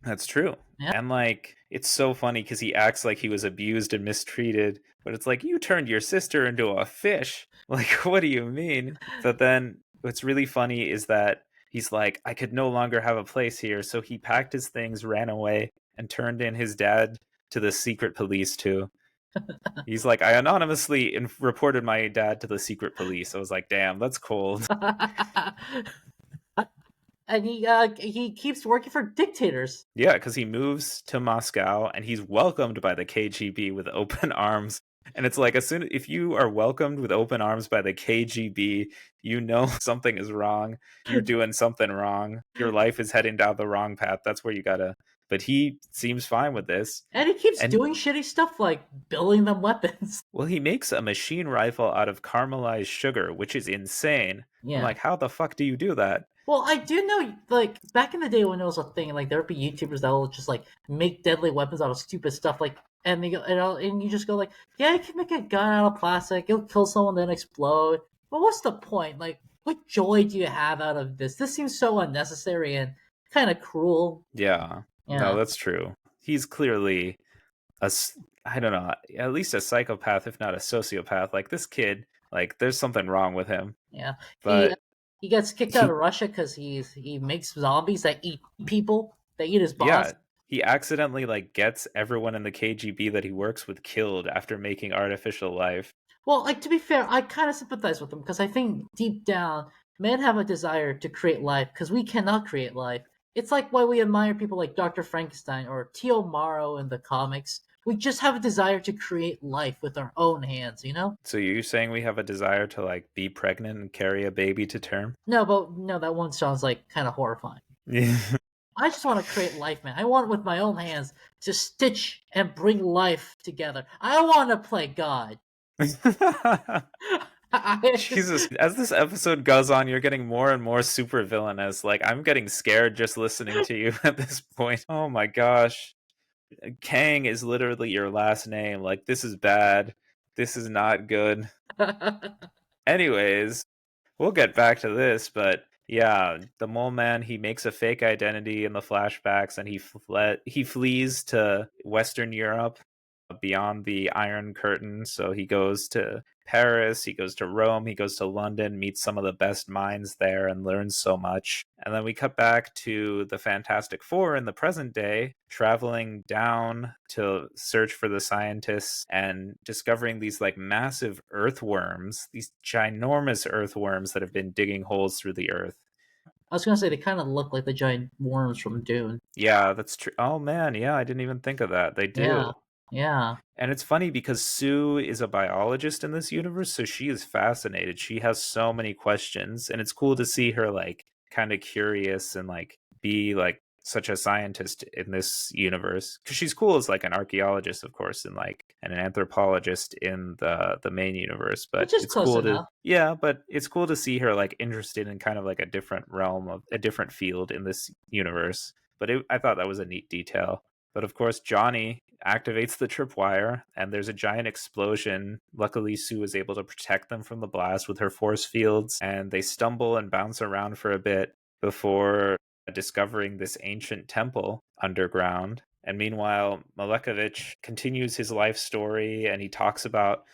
That's true. Yeah. And like, it's so funny because he acts like he was abused and mistreated, but it's like, you turned your sister into a fish. Like, what do you mean? But then what's really funny is that he's like, I could no longer have a place here. So he packed his things, ran away, and turned in his dad to the secret police too. He's like, I anonymously reported my dad to the secret police. I was like, damn, that's cold. And he keeps working for dictators. Yeah, because he moves to Moscow and he's welcomed by the KGB with open arms. And it's like, as soon if you are welcomed with open arms by the KGB, you know something is wrong. You're doing something wrong. Your life is heading down the wrong path. That's where you gotta but he seems fine with this. And he keeps And doing shitty stuff like building them weapons. well, he makes a machine rifle out of caramelized sugar, which is insane. I'm Yeah. like, how the fuck do you do that? Well, I do know, like, back in the day when it was a thing, like, there would be YouTubers that will just, like, make deadly weapons out of stupid stuff, like, and they go, and you just go, like, yeah, you can make a gun out of plastic, it'll kill someone, then explode. But what's the point? Like, what joy do you have out of this? This seems so unnecessary and kind of cruel. Yeah, no, Yeah, that's true. He's clearly I don't know, at least a psychopath, if not a sociopath. Like this kid, like there's something wrong with him. yeah. He But he gets kicked out he, of Russia because he makes zombies that eat people. That eat his yeah, boss. he accidentally like gets everyone in the KGB that he works with killed after making artificial life. Well, like to be fair, I kind of sympathize with them because I think deep down, men have a desire to create life because we cannot create life. It's like why we admire people like Dr. Frankenstein or Tio Maro in the comics. We just have a desire to create life with our own hands, you know? So you're saying we have a desire to like be pregnant and carry a baby to term? No, but no, that one sounds like kind of horrifying. Yeah. I just want to create life, man. I want with my own hands to stitch and bring life together. I want to play God. Jesus, as this episode goes on, you're getting more and more super villainous. Like I'm getting scared just listening to you at this point. Oh my gosh. Kang is literally your last name. Like this is bad. This is not good. Anyways, we'll get back to this, but yeah, the mole man, he makes a fake identity in the flashbacks and he flees to Western Europe beyond the Iron Curtain. So he goes to Paris, he goes to Rome, he goes to London, meets some of the best minds there, and learns so much. And then we cut back to the Fantastic Four in the present day, traveling down to search for the scientists and discovering these like massive earthworms, these ginormous earthworms that have been digging holes through the earth. I was gonna say they kind of look like the giant worms from Dune. Yeah, that's true. Oh man, yeah, I didn't even think of that. They Yeah, do. yeah. And it's funny because Sue is a biologist in this universe, so she is fascinated. She has so many questions, and it's cool to see her like kind of curious and like be like such a scientist in this universe. Because she's cool as like an archaeologist, of course, and like and an anthropologist in the main universe. But Which is it's close cool to enough. yeah, but it's cool to see her like interested in kind of like a different realm of a different field in this universe. But I thought that was a neat detail. But of course, Johnny activates the tripwire, and there's a giant explosion. Luckily, Sue is able to protect them from the blast with her force fields, and they stumble and bounce around for a bit before discovering this ancient temple underground. And meanwhile, Malekovich continues his life story, and he talks about,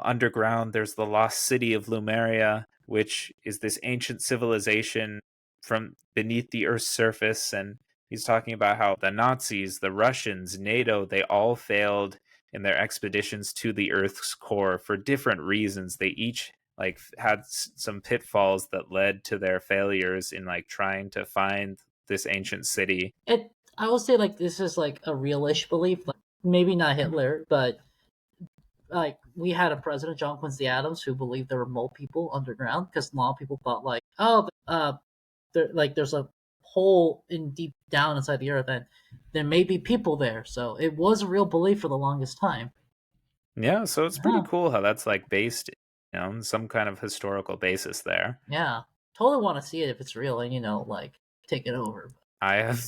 underground, there's the lost city of Lumeria, which is this ancient civilization from beneath the Earth's surface, and he's talking about how the Nazis, the Russians, NATO, they all failed in their expeditions to the Earth's core for different reasons. They each like had some pitfalls that led to their failures in like trying to find this ancient city. It. I will say like this is like a realish belief. Like maybe not Hitler, but like we had a president, John Quincy Adams, who believed there were mole people underground because a lot of people thought like, oh, there's a hole in deep down inside the earth and there may be people there. So it was a real belief for the longest time. Yeah, so it's pretty Yeah, cool how that's like based, on some kind of historical basis there. yeah. Totally want to see it if it's real and like take it over. I have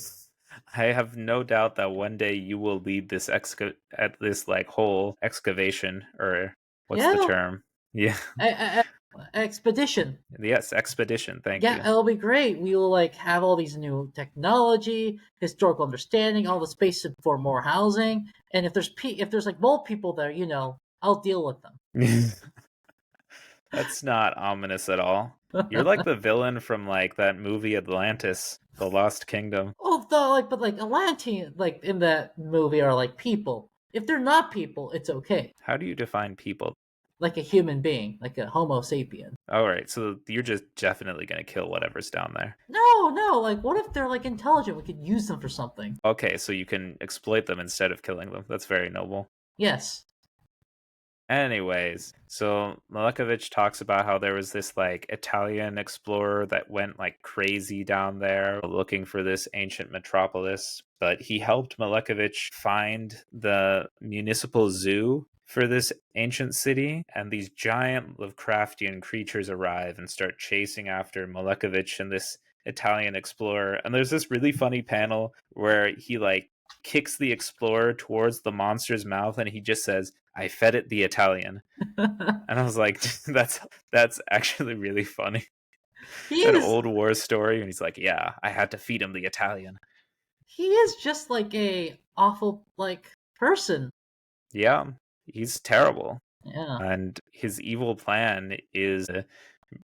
I have no doubt that one day you will lead this at this like whole excavation, or what's the Yeah, term? Yeah. expedition. Yes, expedition. Thank Yeah, you. it'll be great. We will like have all these new technology, historical understanding, all the space for more housing, and if there's like mole people there, I'll deal with That's not ominous at all. You're like them. the villain from like that movie Atlantis, The Lost Kingdom. Although, but like Atlantean, like in that movie, are like people. If they're not people, it's okay. How do you define people? Like a human being, like a Homo sapien. All right, so you're just definitely gonna kill whatever's down there. No, no. Like, what if they're like intelligent? We could use them for something. Okay, so you can exploit them instead of killing them. That's very noble. Yes. Anyways, so Milekovic talks about how there was this like Italian explorer that went like crazy down there looking for this ancient metropolis, but he helped Milekovic find the municipal zoo for this ancient city, and these giant Lovecraftian creatures arrive and start chasing after Milekovic and this Italian explorer. And there's this really funny panel where he like kicks the explorer towards the monster's mouth and he just says, "I fed it the Italian." And I was like, that's actually really funny. he It's an is old war story, and he's like, "Yeah, I had to feed him the Italian." he is just like a awful like person. Yeah, he's terrible. Yeah. And his evil plan is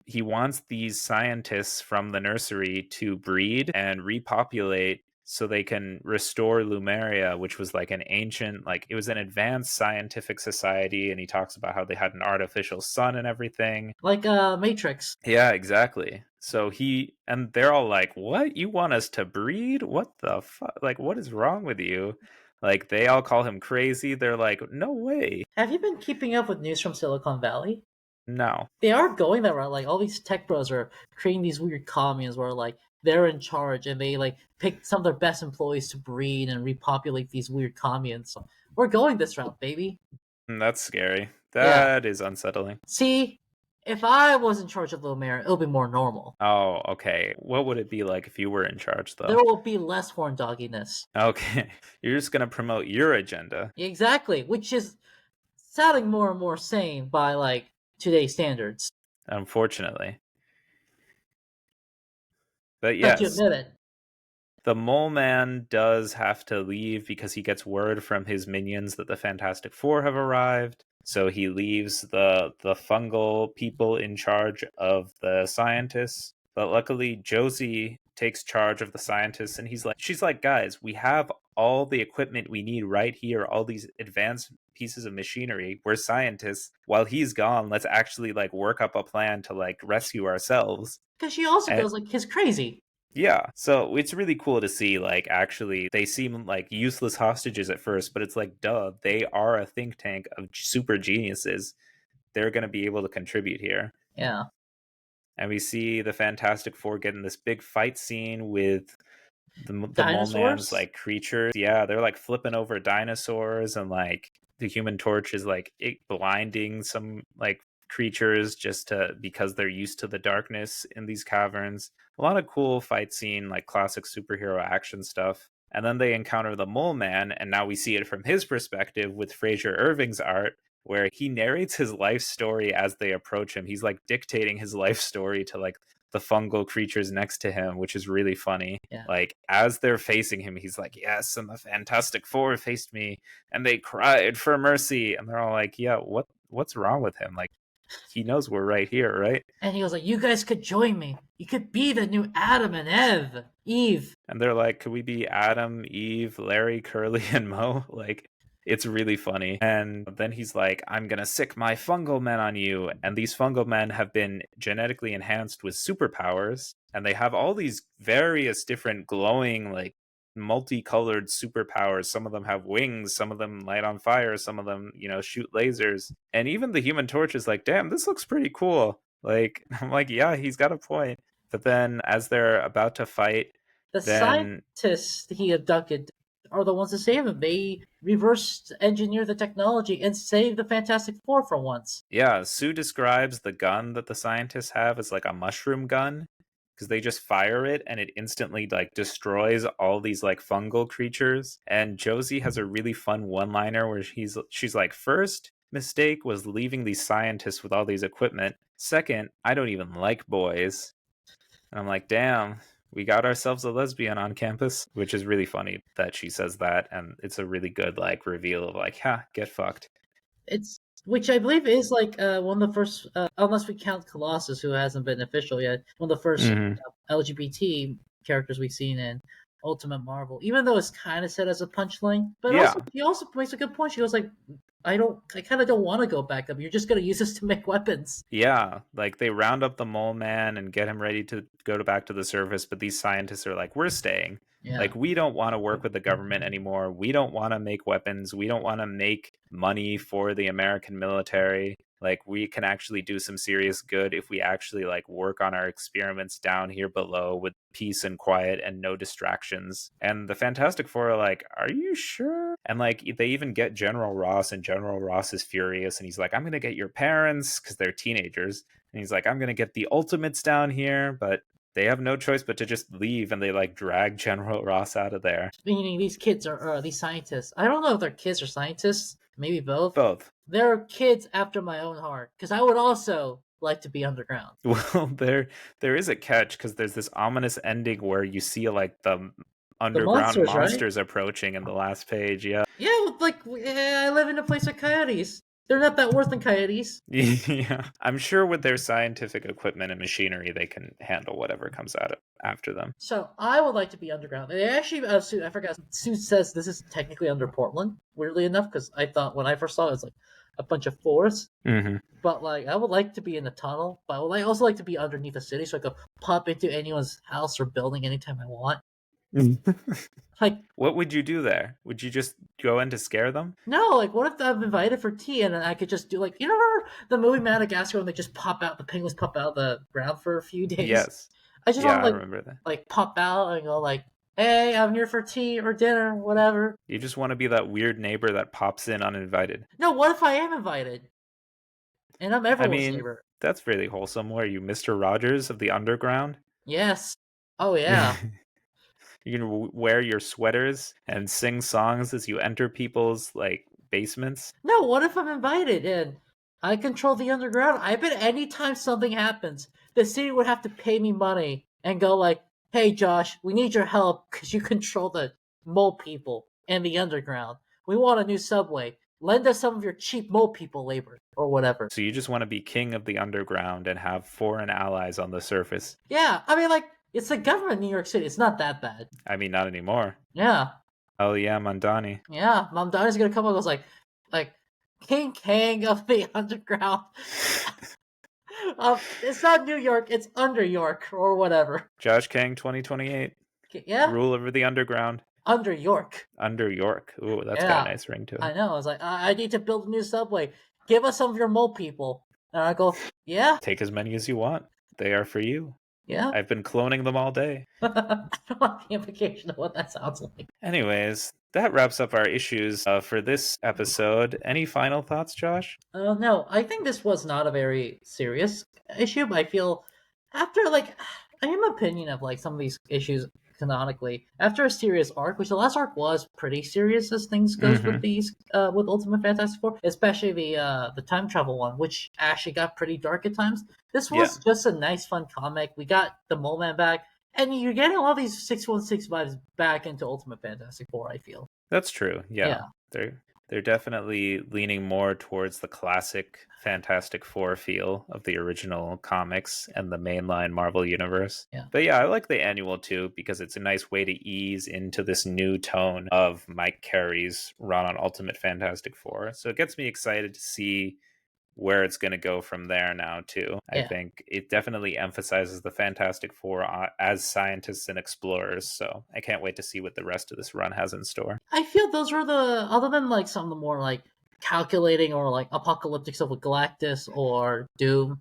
he wants these scientists from the nursery to breed and repopulate so they can restore Lumeria, which was like an ancient, like it was an advanced scientific society. And he talks about how they had an artificial sun and everything. Like Matrix. Yeah, exactly. So and they're all like, "What? You want us to breed? What the fuck? Like, what is wrong with you?" Like, they all call him crazy. They're like, "No way." Have you been keeping up with news from Silicon Valley? No. They are going that route. Like all these tech bros are creating these weird communes where like they're in charge and they like pick some of their best employees to breed and repopulate these weird communes. So we're going this route, baby. That's scary. Yeah. That is unsettling. See, if I was in charge of Lumiere, it'll be more normal. Oh, okay. What would it be like if you were in charge, There though? will be less horn dogginess. Okay. You're just going to promote your agenda. Exactly, which is sounding more and more sane by like today's standards. Unfortunately. But Don't you yes, admit it? the Mole Man does have to leave because he gets word from his minions that the Fantastic Four have arrived. So he leaves the fungal people in charge of the scientists. But luckily, Josie takes charge of the scientists, and she's like, "Guys, we have all the equipment we need right here, all these advanced pieces of machinery. We're scientists. While he's gone, let's actually like work up a plan to like rescue ourselves." Because she also And goes like, "He's crazy." yeah, so it's really cool to see, like, actually, they seem like useless hostages at first, but it's like, duh, they are a think tank of super geniuses. They're going to be able to contribute here. Yeah, And we see the Fantastic Four getting this big fight scene with the Mole Man's, dinosaurs. like, creatures. Yeah, they're, like, flipping over dinosaurs, and, like, the Human Torch is, like, blinding some, like, creatures because they're used to the darkness in these caverns. A lot of cool fight scene, like classic superhero action stuff. And then they encounter the Mole Man, and now we see it from his perspective with Fraser Irving's art, where he narrates his life story as they approach him. He's like dictating his life story to like the fungal creatures next to him, which is really funny. Yeah, Like as they're facing him, he's like, "Yes, and the Fantastic Four faced me, and they cried for mercy." And they're all like, "Yeah, what's wrong with him? Like he knows we're right here, right?" and he was like, "You guys could join me. You could be the new Adam and Eve." And they're like, "Could we be Adam, Eve, Larry, Curly, and Mo?" Like, it's really funny. And then he's like, "I'm gonna sick my fungal men on you." And these fungal men have been genetically enhanced with superpowers, and they have all these various different glowing, like multicolored superpowers. Some of them have wings, some of them light on fire, some of them, shoot lasers. And even the Human Torch is like, "Damn, this looks pretty cool." Like, I'm like, yeah, he's got a point. But then as they're about to fight, The then scientists he abducted are the ones to save him. They reverse engineer the technology and save the Fantastic Four for once. yeah, Sue describes the gun that the scientists have as like a mushroom gun because they just fire it and it instantly like destroys all these like fungal creatures. And Josie has a really fun one-liner where she's like, "First mistake was leaving these scientists with all these equipment. Second, I don't even like boys." And I'm like, "Damn, we got ourselves a lesbian on campus," which is really funny that she says that. And it's a really good like reveal of like, "Ha, get fucked." It's which I believe is like one of the first, unless we count Colossus, who hasn't been official yet, one of the first Hmm. LGBT characters we've seen in Ultimate Marvel. Even though it's kind of said as a punchline, but Yeah. also he also makes a good point. She goes like, I kind of don't want to go back up. You're just gonna use this to make weapons." Yeah, like they round up the Mole Man and get him ready to go back to the surface, but these scientists are like, "We're staying." Yeah. Like, we don't want to work with the government anymore. We don't want to make weapons. We don't want to make money for the American military. Like, we can actually do some serious good if we actually like work on our experiments down here below with peace and quiet and no distractions. And the Fantastic Four are like, are you sure? And like, they even get General Ross, and General Ross is furious, and he's like, I'm going to get your parents, because they're teenagers. And he's like, I'm going to get the Ultimates down here, but they have no choice but to just leave, and they like drag General Ross out of there. Meaning these kids are these scientists. I don't know if they're kids or scientists. Maybe both. Both. They're kids after my own heart. Because I would also like to be underground. Well, there is a catch, because there's this ominous ending where you see like the The underground monsters, right? monsters approaching in the last page. Yeah. Yeah, like I live in a place with coyotes. They're not that worse than coyotes. Yeah. I'm sure with their scientific equipment and machinery, they can handle whatever comes out after them. So I would like to be underground. They actually, I forgot. Sue says this is technically under Portland. Weirdly enough, because I thought when I first saw it, it's like a bunch of forests. Mm-hmm. But like, I would like to be in a tunnel. But I would also like to be underneath a city, so I could pop into anyone's house or building anytime I want. Like, what would you do there? Would you just go in to scare them? no, like, what if I'm invited for tea and then I could just do like, you know, the movie Madagascar when they just pop out, the penguins pop out of the ground for a few days. Yes. I just Yeah, want I to remember that. like pop out and go like, hey, I'm here for tea or dinner, whatever. You just want to be that weird neighbor that pops in uninvited. No, what if I am invited? And I'm I everyone's mean, neighbor. that's really wholesome. Where you Mr. Rogers of the underground? Yes. Oh yeah. You can wear your sweaters and sing songs as you enter people's like basements. No, what if I'm invited and I control the underground? I bet anytime something happens, the city would have to pay me money and go like, hey Josh, we need your help because you control the mole people and the underground. We want a new subway. Lend us some of your cheap mole people labor or whatever. So you just want to be king of the underground and have foreign allies on the surface. Yeah, I mean, like, it's the government of New York City. It's not that bad. I mean, not anymore. Yeah. Oh yeah, Mandani. Yeah, Mom Donna's gonna come up and goes like, King of the underground. It's not New York, it's under York or whatever. Josh Kang 2028. Yeah? Rule over the underground. Under York. Under York. Ooh, that's got a nice ring to it. I know. I was like, I need to build a new subway. Give us some of your mole people. And I go, yeah? Take as many as you want. They are for you. Yeah? I've been cloning them all day. I don't want the implication of what that sounds like. Anyways, that wraps up our issues for this episode. Any final thoughts, Josh? No, I think this was not a very serious issue, but I feel after, like, I have an opinion of, like, some of these issues canonically. After a serious arc, which the last arc was pretty serious as things goes with these, with Ultimate Fantastic Four, especially the time travel one, which actually got pretty dark at times. This was just a nice, fun comic. We got the Mole Man back, and you're getting a lot of these 616 vibes back into Ultimate Fantastic Four, I feel. That's true. Yeah. They're definitely leaning more towards the classic Fantastic Four feel of the original comics and the mainline Marvel universe. Yeah. But yeah, I like the annual too, because it's a nice way to ease into this new tone of Mike Carey's run on Ultimate Fantastic Four. So it gets me excited to see where it's going to go from there now too. I think it definitely emphasizes the Fantastic Four as scientists and explorers, so I can't wait to see what the rest of this run has in store. I feel those were other than like some of the more like calculating or like apocalyptic stuff with Galactus or Doom.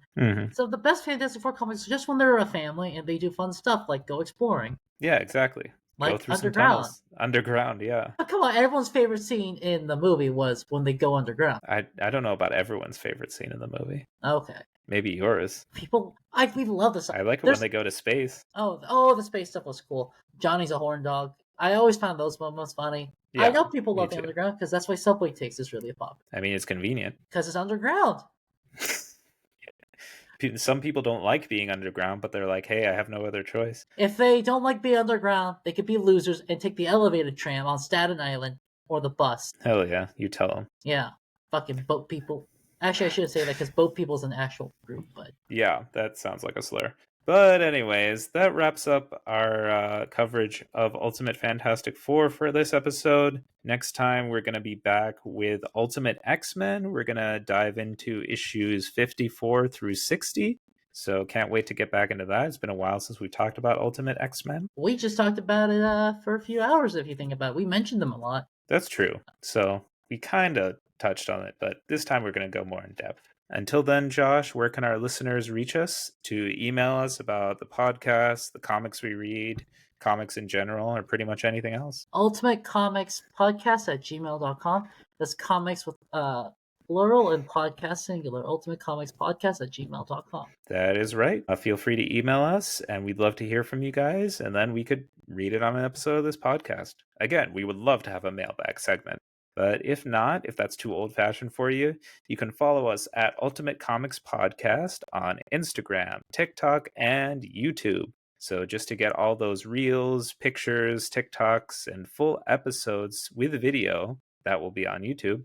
So the best Fantastic Four comics are just when they're a family and they do fun stuff like go exploring. Yeah, exactly. Like go through underground. some tunnels. Underground, yeah. Oh, come on, everyone's favorite scene in the movie was when they go underground. I don't know about everyone's favorite scene in the movie. Okay. Maybe yours. We love this. I like it when they go to space. Oh, the space stuff was cool. Johnny's a horn dog. I always found those moments funny. Yeah, I know people love the underground because that's why Subway Takes is really popular. I mean, it's convenient. Because it's underground. Some people don't like being underground, but they're like, hey, I have no other choice. If they don't like being underground, they could be losers and take the elevated tram on Staten Island or the bus. Hell yeah, you tell them. Yeah, fucking boat people. Actually, I shouldn't say that because boat people is an actual group, but... Yeah, that sounds like a slur. But anyways, that wraps up our coverage of Ultimate Fantastic Four for this episode. Next time, we're going to be back with Ultimate X-Men. We're going to dive into issues 54 through 60. So can't wait to get back into that. It's been a while since we've talked about Ultimate X-Men. We just talked about it for a few hours, if you think about it. We mentioned them a lot. That's true. So we kind of touched on it, but this time we're going to go more in depth. Until then, Josh, where can our listeners reach us to email us about the podcast, the comics we read, comics in general, or pretty much anything else? Ultimate Comics Podcast at gmail.com. That's comics with plural and podcast singular. Ultimate Comics Podcast at gmail.com. That is right. Feel free to email us, and we'd love to hear from you guys, and then we could read it on an episode of this podcast. Again, we would love to have a mailbag segment. But if not, if that's too old fashioned for you, you can follow us at Ultimate Comics Podcast on Instagram, TikTok, and YouTube. So just to get all those reels, pictures, TikToks, and full episodes with video, that will be on YouTube.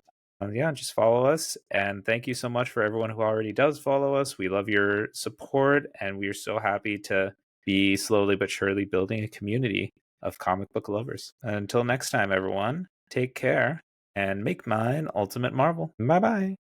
Yeah, just follow us. And thank you so much for everyone who already does follow us. We love your support, and we are so happy to be slowly but surely building a community of comic book lovers. Until next time, everyone, take care and make mine Ultimate Marvel. Bye bye.